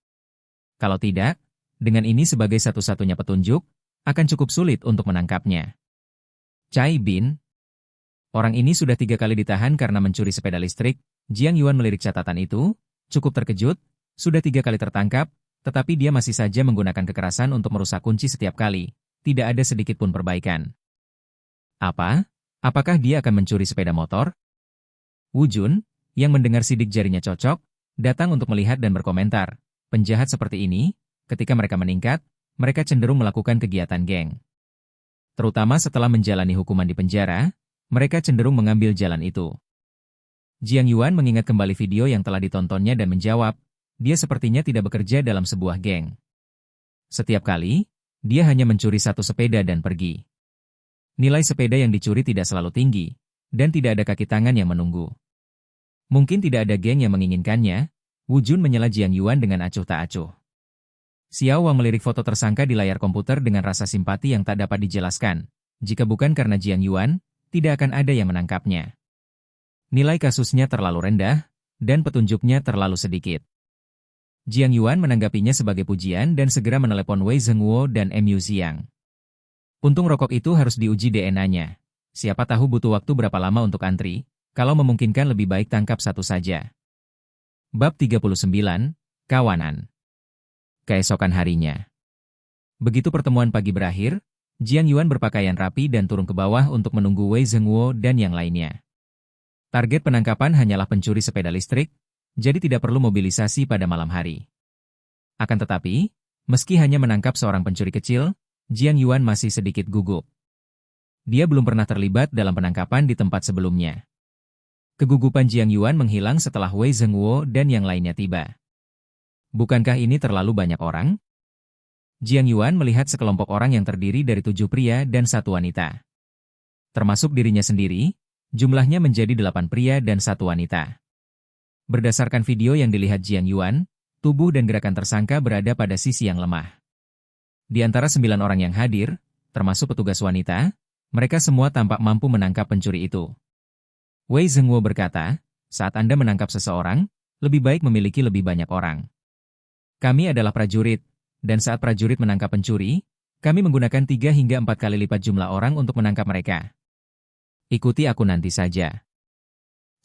Kalau tidak, dengan ini sebagai satu-satunya petunjuk, akan cukup sulit untuk menangkapnya. Cai Bin. Orang ini sudah 3 kali ditahan karena mencuri sepeda listrik. Jiang Yuan melirik catatan itu, cukup terkejut, sudah 3 kali tertangkap, tetapi dia masih saja menggunakan kekerasan untuk merusak kunci setiap kali. Tidak ada sedikit pun perbaikan. Apa? Apakah dia akan mencuri sepeda motor? Wu Jun, yang mendengar sidik jarinya cocok, datang untuk melihat dan berkomentar. Penjahat seperti ini, ketika mereka meningkat, mereka cenderung melakukan kegiatan geng. Terutama setelah menjalani hukuman di penjara, mereka cenderung mengambil jalan itu. Jiang Yuan mengingat kembali video yang telah ditontonnya dan menjawab, dia sepertinya tidak bekerja dalam sebuah geng. Setiap kali, dia hanya mencuri satu sepeda dan pergi. Nilai sepeda yang dicuri tidak selalu tinggi, dan tidak ada kaki tangan yang menunggu. Mungkin tidak ada geng yang menginginkannya. Wu Jun menyela Jiang Yuan dengan acuh tak acuh. Xiao Wang melirik foto tersangka di layar komputer dengan rasa simpati yang tak dapat dijelaskan. Jika bukan karena Jiang Yuan, tidak akan ada yang menangkapnya. Nilai kasusnya terlalu rendah, dan petunjuknya terlalu sedikit. Jiang Yuan menanggapinya sebagai pujian dan segera menelepon Wei Zhenguo dan Mu Xiang. Untung rokok itu harus diuji DNA-nya. Siapa tahu butuh waktu berapa lama untuk antri, kalau memungkinkan lebih baik tangkap satu saja. Bab 39, Kawanan. Keesokan harinya. Begitu pertemuan pagi berakhir, Jiang Yuan berpakaian rapi dan turun ke bawah untuk menunggu Wei Zhenguo dan yang lainnya. Target penangkapan hanyalah pencuri sepeda listrik, jadi tidak perlu mobilisasi pada malam hari. Akan tetapi, meski hanya menangkap seorang pencuri kecil, Jiang Yuan masih sedikit gugup. Dia belum pernah terlibat dalam penangkapan di tempat sebelumnya. Kegugupan Jiang Yuan menghilang setelah Wei Zhenguo dan yang lainnya tiba. Bukankah ini terlalu banyak orang? Jiang Yuan melihat sekelompok orang yang terdiri dari 7 pria dan 1 wanita. Termasuk dirinya sendiri, jumlahnya menjadi 8 pria dan 1 wanita. Berdasarkan video yang dilihat Jiang Yuan, tubuh dan gerakan tersangka berada pada sisi yang lemah. Di antara 9 orang yang hadir, termasuk petugas wanita, mereka semua tampak mampu menangkap pencuri itu. Wei Zhenguo berkata, saat Anda menangkap seseorang, lebih baik memiliki lebih banyak orang. Kami adalah prajurit, dan saat prajurit menangkap pencuri, kami menggunakan 3 hingga 4 kali lipat jumlah orang untuk menangkap mereka. Ikuti aku nanti saja.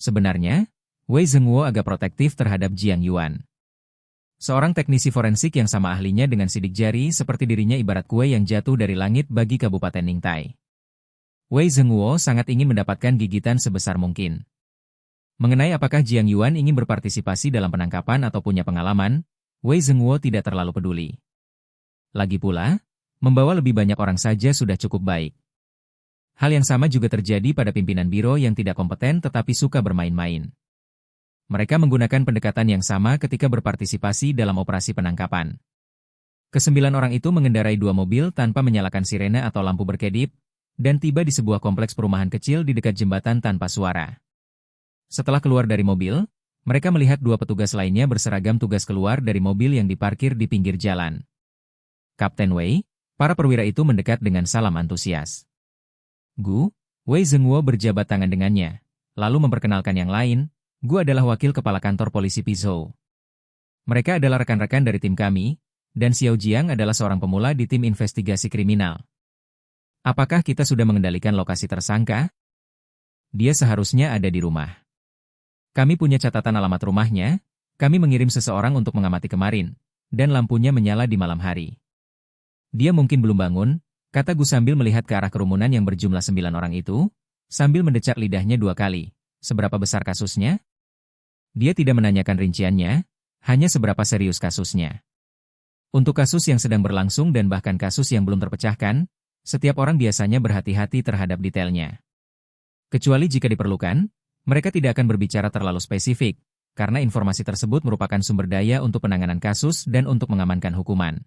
Sebenarnya, Wei Zhenguo agak protektif terhadap Jiang Yuan. Seorang teknisi forensik yang sama ahlinya dengan sidik jari seperti dirinya ibarat kue yang jatuh dari langit bagi Kabupaten Ningtai. Wei Zhenguo sangat ingin mendapatkan gigitan sebesar mungkin. Mengenai apakah Jiang Yuan ingin berpartisipasi dalam penangkapan atau punya pengalaman, Wei Zhenguo tidak terlalu peduli. Lagi pula, membawa lebih banyak orang saja sudah cukup baik. Hal yang sama juga terjadi pada pimpinan biro yang tidak kompeten tetapi suka bermain-main. Mereka menggunakan pendekatan yang sama ketika berpartisipasi dalam operasi penangkapan. Ke-9 orang itu mengendarai 2 mobil tanpa menyalakan sirene atau lampu berkedip, dan tiba di sebuah kompleks perumahan kecil di dekat jembatan tanpa suara. Setelah keluar dari mobil, mereka melihat 2 petugas lainnya berseragam tugas keluar dari mobil yang diparkir di pinggir jalan. Kapten Wei, para perwira itu mendekat dengan salam antusias. Gu, Wei Zhenguo berjabat tangan dengannya, lalu memperkenalkan yang lain, Gu adalah wakil kepala kantor polisi Pizhou. Mereka adalah rekan-rekan dari tim kami, dan Xiao Jiang adalah seorang pemula di tim investigasi kriminal. Apakah kita sudah mengendalikan lokasi tersangka? Dia seharusnya ada di rumah. Kami punya catatan alamat rumahnya, kami mengirim seseorang untuk mengamati kemarin, dan lampunya menyala di malam hari. Dia mungkin belum bangun, kata Gu sambil melihat ke arah kerumunan yang berjumlah 9 orang itu, sambil mendecak lidahnya 2 kali. Seberapa besar kasusnya? Dia tidak menanyakan rinciannya, hanya seberapa serius kasusnya. Untuk kasus yang sedang berlangsung dan bahkan kasus yang belum terpecahkan, setiap orang biasanya berhati-hati terhadap detailnya. Kecuali jika diperlukan, Mereka tidak akan berbicara terlalu spesifik, karena informasi tersebut merupakan sumber daya untuk penanganan kasus dan untuk mengamankan hukuman.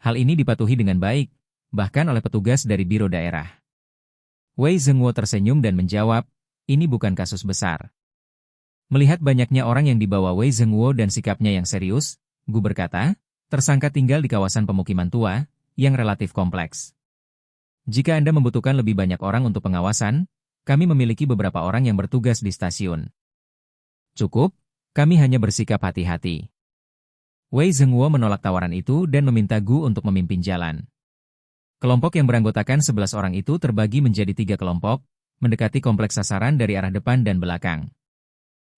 Hal ini dipatuhi dengan baik, bahkan oleh petugas dari biro daerah. Wei Zhenguo tersenyum dan menjawab, ini bukan kasus besar. Melihat banyaknya orang yang dibawa Wei Zhenguo dan sikapnya yang serius, Gu berkata, tersangka tinggal di kawasan pemukiman tua, yang relatif kompleks. Jika Anda membutuhkan lebih banyak orang untuk pengawasan, kami memiliki beberapa orang yang bertugas di stasiun. Cukup, kami hanya bersikap hati-hati. Wei Zhenguo menolak tawaran itu dan meminta Gu untuk memimpin jalan. Kelompok yang beranggotakan 11 orang itu terbagi menjadi 3 kelompok, mendekati kompleks sasaran dari arah depan dan belakang.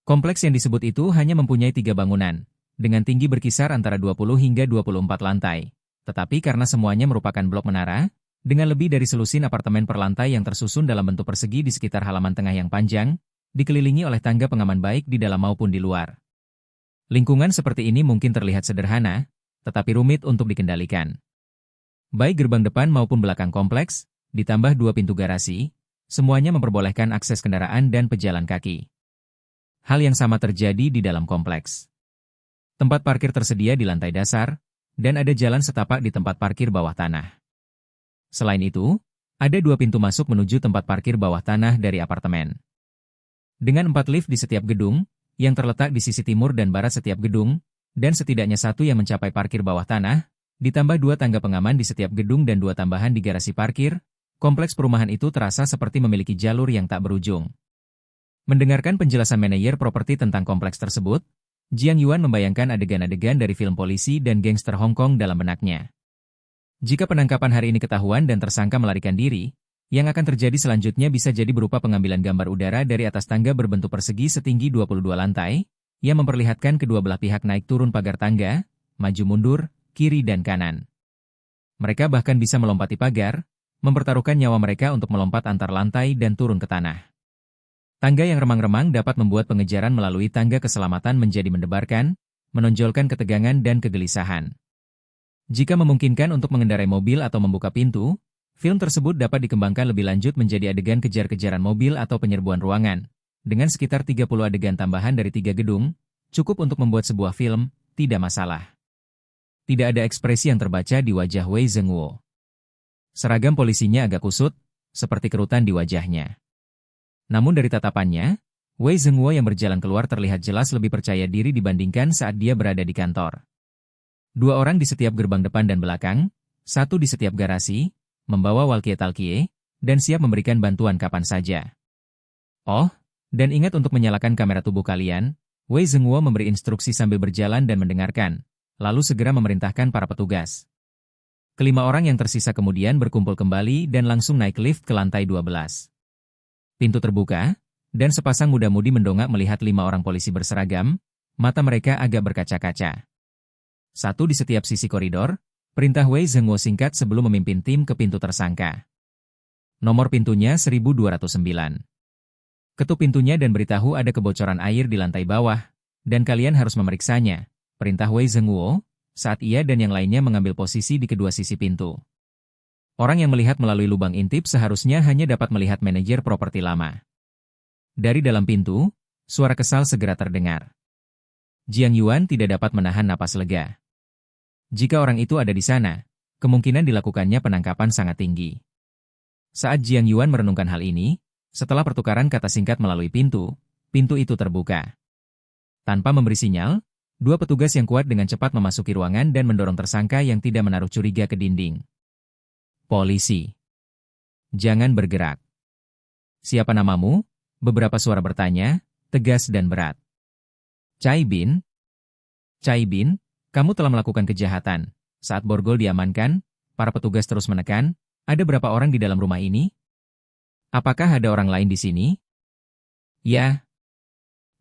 Kompleks yang disebut itu hanya mempunyai 3 bangunan, dengan tinggi berkisar antara 20 hingga 24 lantai. Tetapi karena semuanya merupakan blok menara, dengan lebih dari selusin apartemen per lantai yang tersusun dalam bentuk persegi di sekitar halaman tengah yang panjang, dikelilingi oleh tangga pengaman baik di dalam maupun di luar. Lingkungan seperti ini mungkin terlihat sederhana, tetapi rumit untuk dikendalikan. Baik gerbang depan maupun belakang kompleks, ditambah 2 pintu garasi, semuanya memperbolehkan akses kendaraan dan pejalan kaki. Hal yang sama terjadi di dalam kompleks. Tempat parkir tersedia di lantai dasar, dan ada jalan setapak di tempat parkir bawah tanah. Selain itu, ada 2 pintu masuk menuju tempat parkir bawah tanah dari apartemen. Dengan 4 lift di setiap gedung, yang terletak di sisi timur dan barat setiap gedung, dan setidaknya 1 yang mencapai parkir bawah tanah, ditambah 2 tangga pengaman di setiap gedung dan 2 tambahan di garasi parkir, kompleks perumahan itu terasa seperti memiliki jalur yang tak berujung. Mendengarkan penjelasan manajer properti tentang kompleks tersebut, Jiang Yuan membayangkan adegan-adegan dari film polisi dan gangster Hong Kong dalam benaknya. Jika penangkapan hari ini ketahuan dan tersangka melarikan diri, yang akan terjadi selanjutnya bisa jadi berupa pengambilan gambar udara dari atas tangga berbentuk persegi setinggi 22 lantai, yang memperlihatkan kedua belah pihak naik turun pagar tangga, maju mundur, kiri dan kanan. Mereka bahkan bisa melompati pagar, mempertaruhkan nyawa mereka untuk melompat antar lantai dan turun ke tanah. Tangga yang remang-remang dapat membuat pengejaran melalui tangga keselamatan menjadi mendebarkan, menonjolkan ketegangan dan kegelisahan. Jika memungkinkan untuk mengendarai mobil atau membuka pintu, film tersebut dapat dikembangkan lebih lanjut menjadi adegan kejar-kejaran mobil atau penyerbuan ruangan. Dengan sekitar 30 adegan tambahan dari 3 gedung, cukup untuk membuat sebuah film, tidak masalah. Tidak ada ekspresi yang terbaca di wajah Wei Zhenguo. Seragam polisinya agak kusut, seperti kerutan di wajahnya. Namun dari tatapannya, Wei Zhenguo yang berjalan keluar terlihat jelas lebih percaya diri dibandingkan saat dia berada di kantor. 2 orang di setiap gerbang depan dan belakang, 1 di setiap garasi, membawa walkie-talkie, dan siap memberikan bantuan kapan saja. Oh, dan ingat untuk menyalakan kamera tubuh kalian, Wei Zhenguo memberi instruksi sambil berjalan dan mendengarkan, lalu segera memerintahkan para petugas. Kelima orang yang tersisa kemudian berkumpul kembali dan langsung naik lift ke lantai 12. Pintu terbuka, dan sepasang muda-mudi mendongak melihat 5 orang polisi berseragam, mata mereka agak berkaca-kaca. 1 di setiap sisi koridor, perintah Wei Zhenguo singkat sebelum memimpin tim ke pintu tersangka. Nomor pintunya 1209. Ketuk pintunya dan beritahu ada kebocoran air di lantai bawah, dan kalian harus memeriksanya, perintah Wei Zhenguo, saat ia dan yang lainnya mengambil posisi di kedua sisi pintu. Orang yang melihat melalui lubang intip seharusnya hanya dapat melihat manajer properti lama. Dari dalam pintu, suara kesal segera terdengar. Jiang Yuan tidak dapat menahan napas lega. Jika orang itu ada di sana, kemungkinan dilakukannya penangkapan sangat tinggi. Saat Jiang Yuan merenungkan hal ini, setelah pertukaran kata singkat melalui pintu itu terbuka. Tanpa memberi sinyal, 2 petugas yang kuat dengan cepat memasuki ruangan dan mendorong tersangka yang tidak menaruh curiga ke dinding. Polisi. Jangan bergerak. Siapa namamu? Beberapa suara bertanya, tegas dan berat. Cai Bin? Cai Bin, kamu telah melakukan kejahatan. Saat borgol diamankan, para petugas terus menekan, ada berapa orang di dalam rumah ini? Apakah ada orang lain di sini? Ya.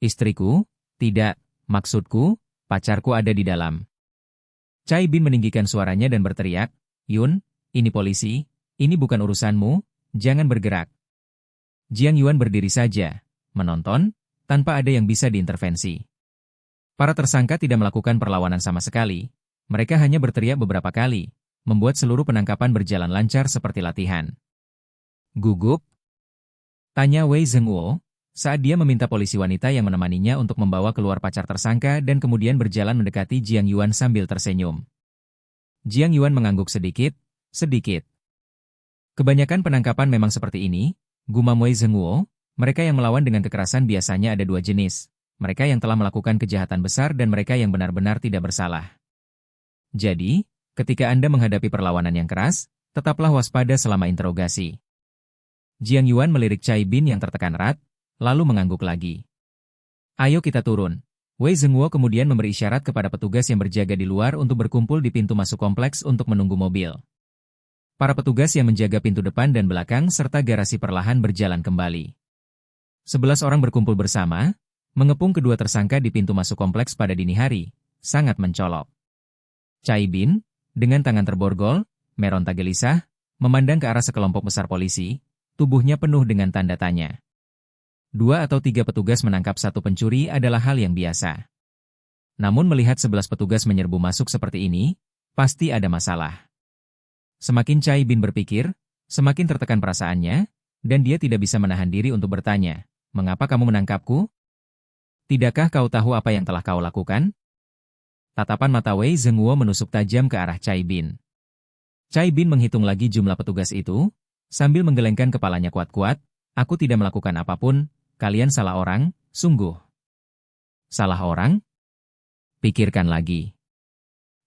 Istriku? Tidak, maksudku, pacarku ada di dalam. Cai Bin meninggikan suaranya dan berteriak, Yun, ini polisi, ini bukan urusanmu, jangan bergerak. Jiang Yuan berdiri saja, menonton, tanpa ada yang bisa diintervensi. Para tersangka tidak melakukan perlawanan sama sekali, mereka hanya berteriak beberapa kali, membuat seluruh penangkapan berjalan lancar seperti latihan. Gugup? Tanya Wei Zhenguo, saat dia meminta polisi wanita yang menemaninya untuk membawa keluar pacar tersangka dan kemudian berjalan mendekati Jiang Yuan sambil tersenyum. Jiang Yuan mengangguk sedikit. Kebanyakan penangkapan memang seperti ini, gumam Wei Zhenguo. Mereka yang melawan dengan kekerasan biasanya ada dua jenis. Mereka yang telah melakukan kejahatan besar dan mereka yang benar-benar tidak bersalah. Jadi, ketika Anda menghadapi perlawanan yang keras, tetaplah waspada selama interogasi. Jiang Yuan melirik Cai Bin yang tertekan erat, lalu mengangguk lagi. Ayo kita turun. Wei Zhenguo kemudian memberi isyarat kepada petugas yang berjaga di luar untuk berkumpul di pintu masuk kompleks untuk menunggu mobil. Para petugas yang menjaga pintu depan dan belakang serta garasi perlahan berjalan kembali. 11 orang berkumpul bersama, mengepung kedua tersangka di pintu masuk kompleks pada dini hari, sangat mencolok. Cai Bin, dengan tangan terborgol, meronta gelisah, memandang ke arah sekelompok besar polisi, tubuhnya penuh dengan tanda tanya. 2 atau 3 petugas menangkap satu pencuri adalah hal yang biasa. Namun melihat 11 petugas menyerbu masuk seperti ini, pasti ada masalah. Semakin Cai Bin berpikir, semakin tertekan perasaannya, dan dia tidak bisa menahan diri untuk bertanya, "Mengapa kamu menangkapku? Tidakkah kau tahu apa yang telah kau lakukan?" Tatapan mata Wei Zhenguo menusuk tajam ke arah Cai Bin. Cai Bin menghitung lagi jumlah petugas itu, sambil menggelengkan kepalanya kuat-kuat, "Aku tidak melakukan apapun, kalian salah orang, sungguh." Salah orang? Pikirkan lagi.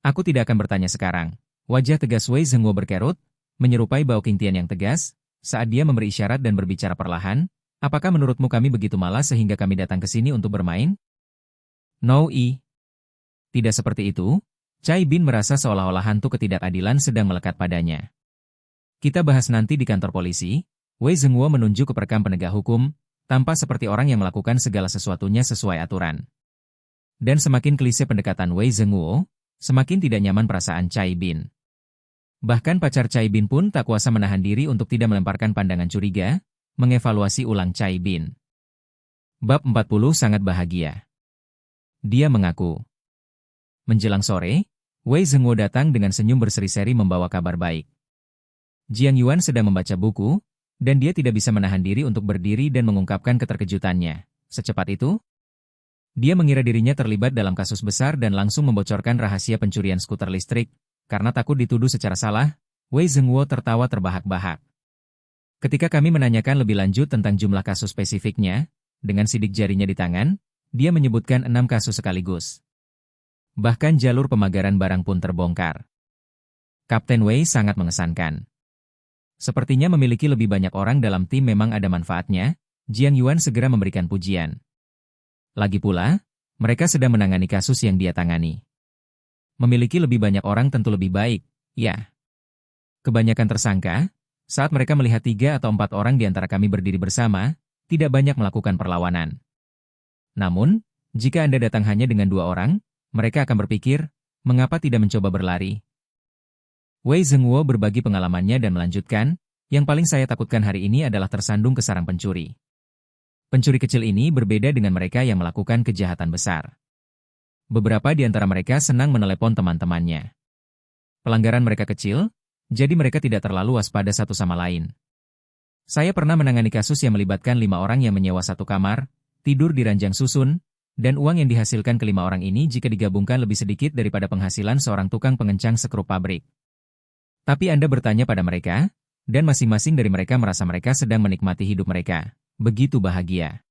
Aku tidak akan bertanya sekarang. Wajah tegas Wei Zhenguo berkerut, menyerupai Bao Qingtian yang tegas, saat dia memberi isyarat dan berbicara perlahan, "Apakah menurutmu kami begitu malas sehingga kami datang ke sini untuk bermain?" No. Tidak seperti itu. Cai Bin merasa seolah-olah hantu ketidakadilan sedang melekat padanya. "Kita bahas nanti di kantor polisi." Wei Zhenguo menunjuk ke perekam penegak hukum, tampak seperti orang yang melakukan segala sesuatunya sesuai aturan. Dan semakin klise pendekatan Wei Zhenguo, semakin tidak nyaman perasaan Cai Bin. Bahkan pacar Cai Bin pun tak kuasa menahan diri untuk tidak melemparkan pandangan curiga, mengevaluasi ulang Cai Bin. Bab 40 sangat bahagia. Dia mengaku. Menjelang sore, Wei Zhenguo datang dengan senyum berseri-seri membawa kabar baik. Jiang Yuan sedang membaca buku, dan dia tidak bisa menahan diri untuk berdiri dan mengungkapkan keterkejutannya. Secepat itu, dia mengira dirinya terlibat dalam kasus besar dan langsung membocorkan rahasia pencurian skuter listrik. Karena takut dituduh secara salah, Wei Zhenguo tertawa terbahak-bahak. Ketika kami menanyakan lebih lanjut tentang jumlah kasus spesifiknya, dengan sidik jarinya di tangan, dia menyebutkan 6 kasus sekaligus. Bahkan jalur pemagaran barang pun terbongkar. Kapten Wei sangat mengesankan. Sepertinya memiliki lebih banyak orang dalam tim memang ada manfaatnya, Jiang Yuan segera memberikan pujian. Lagi pula, mereka sedang menangani kasus yang dia tangani. Memiliki lebih banyak orang tentu lebih baik, ya. Kebanyakan tersangka, saat mereka melihat 3 atau 4 orang di antara kami berdiri bersama, tidak banyak melakukan perlawanan. Namun, jika Anda datang hanya dengan 2 orang, mereka akan berpikir, mengapa tidak mencoba berlari? Wei Zhenguo berbagi pengalamannya dan melanjutkan, yang paling saya takutkan hari ini adalah tersandung ke sarang pencuri. Pencuri kecil ini berbeda dengan mereka yang melakukan kejahatan besar. Beberapa di antara mereka senang menelepon teman-temannya. Pelanggaran mereka kecil, jadi mereka tidak terlalu waspada satu sama lain. Saya pernah menangani kasus yang melibatkan 5 orang yang menyewa satu kamar, tidur di ranjang susun, dan uang yang dihasilkan ke 5 orang ini jika digabungkan lebih sedikit daripada penghasilan seorang tukang pengencang skrup pabrik. Tapi Anda bertanya pada mereka, dan masing-masing dari mereka merasa mereka sedang menikmati hidup mereka. Begitu bahagia.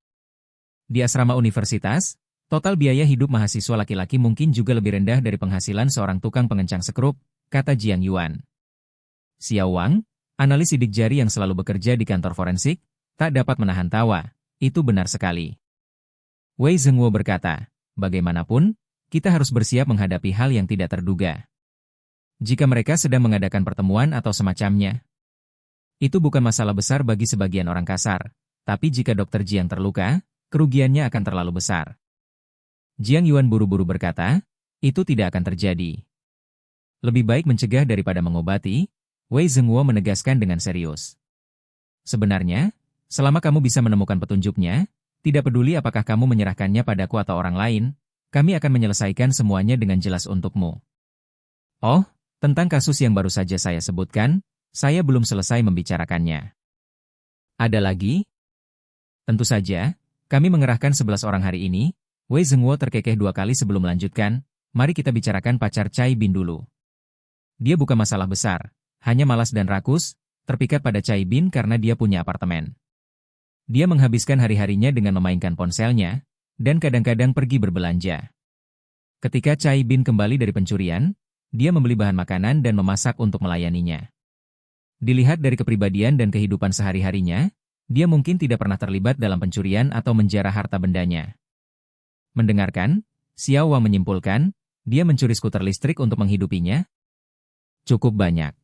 Di asrama universitas, total biaya hidup mahasiswa laki-laki mungkin juga lebih rendah dari penghasilan seorang tukang pengencang skrup, kata Jiang Yuan. Xiao Wang, analis sidik jari yang selalu bekerja di kantor forensik, tak dapat menahan tawa. Itu benar sekali. Wei Zhenguo berkata, bagaimanapun, kita harus bersiap menghadapi hal yang tidak terduga. Jika mereka sedang mengadakan pertemuan atau semacamnya, itu bukan masalah besar bagi sebagian orang kasar, tapi jika Dr. Jiang terluka, kerugiannya akan terlalu besar. Jiang Yuan buru-buru berkata, itu tidak akan terjadi. Lebih baik mencegah daripada mengobati, Wei Zhenguo menegaskan dengan serius. Sebenarnya, selama kamu bisa menemukan petunjuknya, tidak peduli apakah kamu menyerahkannya padaku atau orang lain, kami akan menyelesaikan semuanya dengan jelas untukmu. Oh, tentang kasus yang baru saja saya sebutkan, saya belum selesai membicarakannya. Ada lagi? Tentu saja, Kami mengerahkan 11 orang hari ini. Wei Zhenguo terkekeh 2 kali sebelum melanjutkan. Mari kita bicarakan pacar Cai Bin dulu. Dia bukan masalah besar, hanya malas dan rakus, terpikat pada Cai Bin karena dia punya apartemen. Dia menghabiskan hari-harinya dengan memainkan ponselnya, dan kadang-kadang pergi berbelanja. Ketika Cai Bin kembali dari pencurian, dia membeli bahan makanan dan memasak untuk melayaninya. Dilihat dari kepribadian dan kehidupan sehari-harinya, dia mungkin tidak pernah terlibat dalam pencurian atau menjarah harta bendanya. Mendengarkan, Xiao Wang menyimpulkan, dia mencuri skuter listrik untuk menghidupinya. Cukup banyak.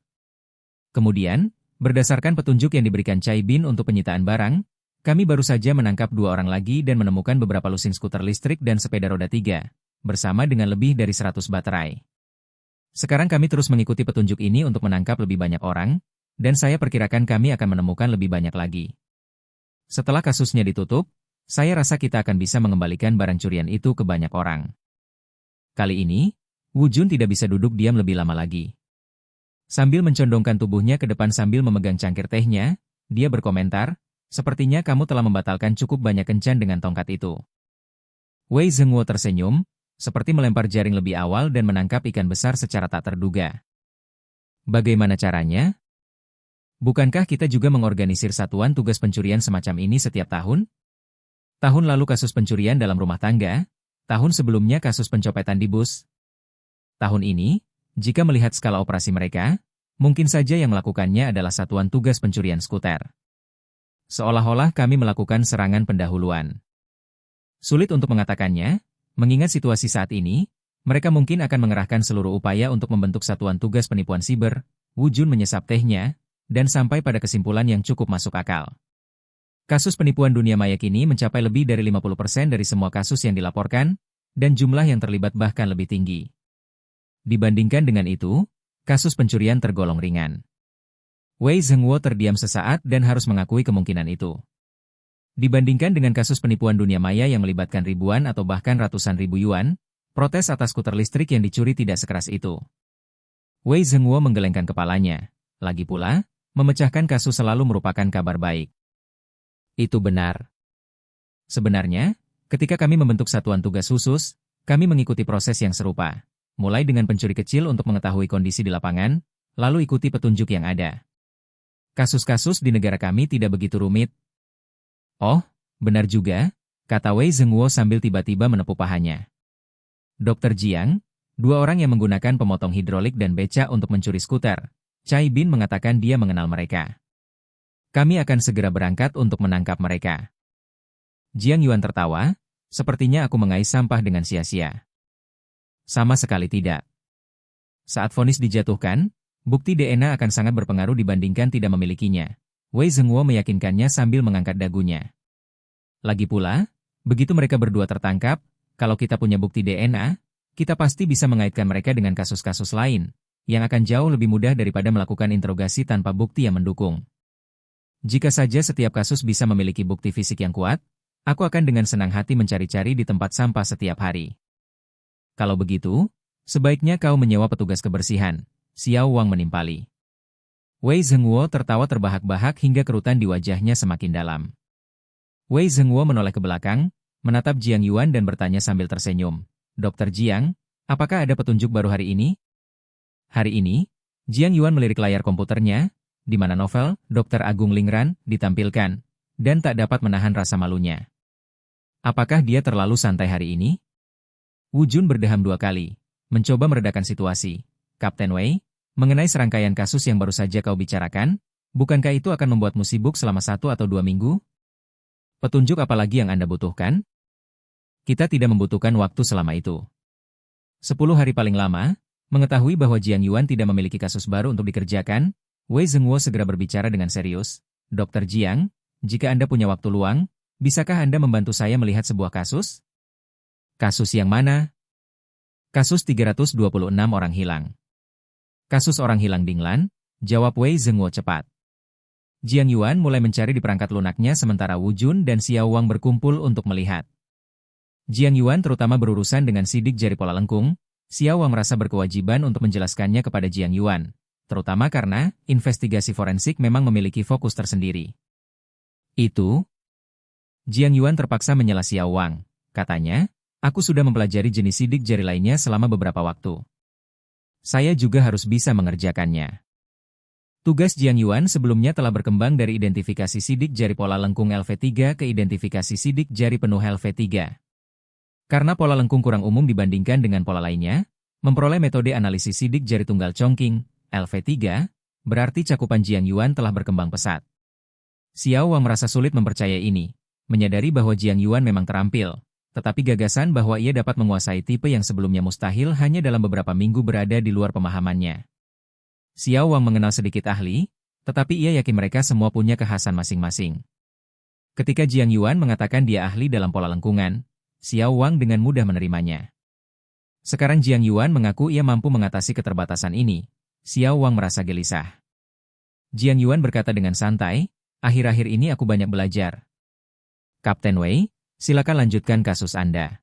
Kemudian, berdasarkan petunjuk yang diberikan Cai Bin untuk penyitaan barang, kami baru saja menangkap 2 orang lagi dan menemukan beberapa lusin skuter listrik dan sepeda roda 3, bersama dengan lebih dari 100 baterai. Sekarang kami terus mengikuti petunjuk ini untuk menangkap lebih banyak orang, dan saya perkirakan kami akan menemukan lebih banyak lagi. Setelah kasusnya ditutup, saya rasa kita akan bisa mengembalikan barang curian itu ke banyak orang. Kali ini, Wu Jun tidak bisa duduk diam lebih lama lagi. Sambil mencondongkan tubuhnya ke depan sambil memegang cangkir tehnya, dia berkomentar, sepertinya kamu telah membatalkan cukup banyak kencan dengan tongkat itu. Wei Zhenguo tersenyum, seperti melempar jaring lebih awal dan menangkap ikan besar secara tak terduga. Bagaimana caranya? Bukankah kita juga mengorganisir satuan tugas pencurian semacam ini setiap tahun? Tahun lalu kasus pencurian dalam rumah tangga, tahun sebelumnya kasus pencopetan di bus. Tahun ini, jika melihat skala operasi mereka, mungkin saja yang melakukannya adalah satuan tugas pencurian skuter. Seolah-olah kami melakukan serangan pendahuluan. Sulit untuk mengatakannya, mengingat situasi saat ini, mereka mungkin akan mengerahkan seluruh upaya untuk membentuk satuan tugas penipuan siber. Wu Jun menyesap tehnya, dan sampai pada kesimpulan yang cukup masuk akal. Kasus penipuan dunia maya kini mencapai lebih dari 50% dari semua kasus yang dilaporkan, dan jumlah yang terlibat bahkan lebih tinggi. Dibandingkan dengan itu, kasus pencurian tergolong ringan. Wei Zhenguo terdiam sesaat dan harus mengakui kemungkinan itu. Dibandingkan dengan kasus penipuan dunia maya yang melibatkan ribuan atau bahkan ratusan ribu yuan, protes atas skuter listrik yang dicuri tidak sekeras itu. Wei Zhenguo menggelengkan kepalanya. Lagi pula, memecahkan kasus selalu merupakan kabar baik. Itu benar. Sebenarnya, ketika kami membentuk satuan tugas khusus, kami mengikuti proses yang serupa. Mulai dengan pencuri kecil untuk mengetahui kondisi di lapangan, lalu ikuti petunjuk yang ada. Kasus-kasus di negara kami tidak begitu rumit. Oh, benar juga, kata Wei Zhenguo sambil tiba-tiba menepuk pahanya. Dr. Jiang, 2 orang yang menggunakan pemotong hidrolik dan beca untuk mencuri skuter. Cai Bin mengatakan dia mengenal mereka. Kami akan segera berangkat untuk menangkap mereka. Jiang Yuan tertawa, sepertinya aku mengais sampah dengan sia-sia. Sama sekali tidak. Saat vonis dijatuhkan, bukti DNA akan sangat berpengaruh dibandingkan tidak memilikinya. Wei Zhenguo meyakinkannya sambil mengangkat dagunya. Lagi pula, begitu mereka berdua tertangkap, kalau kita punya bukti DNA, kita pasti bisa mengaitkan mereka dengan kasus-kasus lain, yang akan jauh lebih mudah daripada melakukan interogasi tanpa bukti yang mendukung. Jika saja setiap kasus bisa memiliki bukti fisik yang kuat, aku akan dengan senang hati mencari-cari di tempat sampah setiap hari. Kalau begitu, sebaiknya kau menyewa petugas kebersihan, Xiao Wang menimpali. Wei Zhenguo tertawa terbahak-bahak hingga kerutan di wajahnya semakin dalam. Wei Zhenguo menoleh ke belakang, menatap Jiang Yuan dan bertanya sambil tersenyum, Dr. Jiang, apakah ada petunjuk baru hari ini? Hari ini, Jiang Yuan melirik layar komputernya, di mana novel Dr. Agung Lingran ditampilkan, dan tak dapat menahan rasa malunya. Apakah dia terlalu santai hari ini? Wu Jun berdeham 2 kali, mencoba meredakan situasi. Kapten Wei, mengenai serangkaian kasus yang baru saja kau bicarakan, bukankah itu akan membuatmu sibuk selama 1 atau 2 minggu? Petunjuk apa lagi yang Anda butuhkan? Kita tidak membutuhkan waktu selama itu. 10 hari paling lama, mengetahui bahwa Jiang Yuan tidak memiliki kasus baru untuk dikerjakan, Wei Zhenguo segera berbicara dengan serius. Dr. Jiang, jika Anda punya waktu luang, bisakah Anda membantu saya melihat sebuah kasus? Kasus yang mana? Kasus 326 orang hilang. Kasus orang hilang Dinglan, jawab Wei Zhenguo cepat. Jiang Yuan mulai mencari di perangkat lunaknya sementara Wu Jun dan Xiao Wang berkumpul untuk melihat. Jiang Yuan terutama berurusan dengan sidik jari pola lengkung, Xiao Wang merasa berkewajiban untuk menjelaskannya kepada Jiang Yuan. Terutama karena investigasi forensik memang memiliki fokus tersendiri. Jiang Yuan terpaksa menyela Xiao Wang. Katanya, aku sudah mempelajari jenis sidik jari lainnya selama beberapa waktu. Saya juga harus bisa mengerjakannya. Tugas Jiang Yuan sebelumnya telah berkembang dari identifikasi sidik jari pola lengkung LV3 ke identifikasi sidik jari penuh LV3. Karena pola lengkung kurang umum dibandingkan dengan pola lainnya, memperoleh metode analisis sidik jari tunggal Chongqing, LV3, berarti cakupan Jiang Yuan telah berkembang pesat. Xiao Wang merasa sulit mempercayai ini, menyadari bahwa Jiang Yuan memang terampil, tetapi gagasan bahwa ia dapat menguasai tipe yang sebelumnya mustahil hanya dalam beberapa minggu berada di luar pemahamannya. Xiao Wang mengenal sedikit ahli, tetapi ia yakin mereka semua punya kekhasan masing-masing. Ketika Jiang Yuan mengatakan dia ahli dalam pola lengkungan, Xiao Wang dengan mudah menerimanya. Sekarang Jiang Yuan mengaku ia mampu mengatasi keterbatasan ini. Xiao Wang merasa gelisah. Jiang Yuan berkata dengan santai, akhir-akhir ini aku banyak belajar. Kapten Wei, silakan lanjutkan kasus Anda.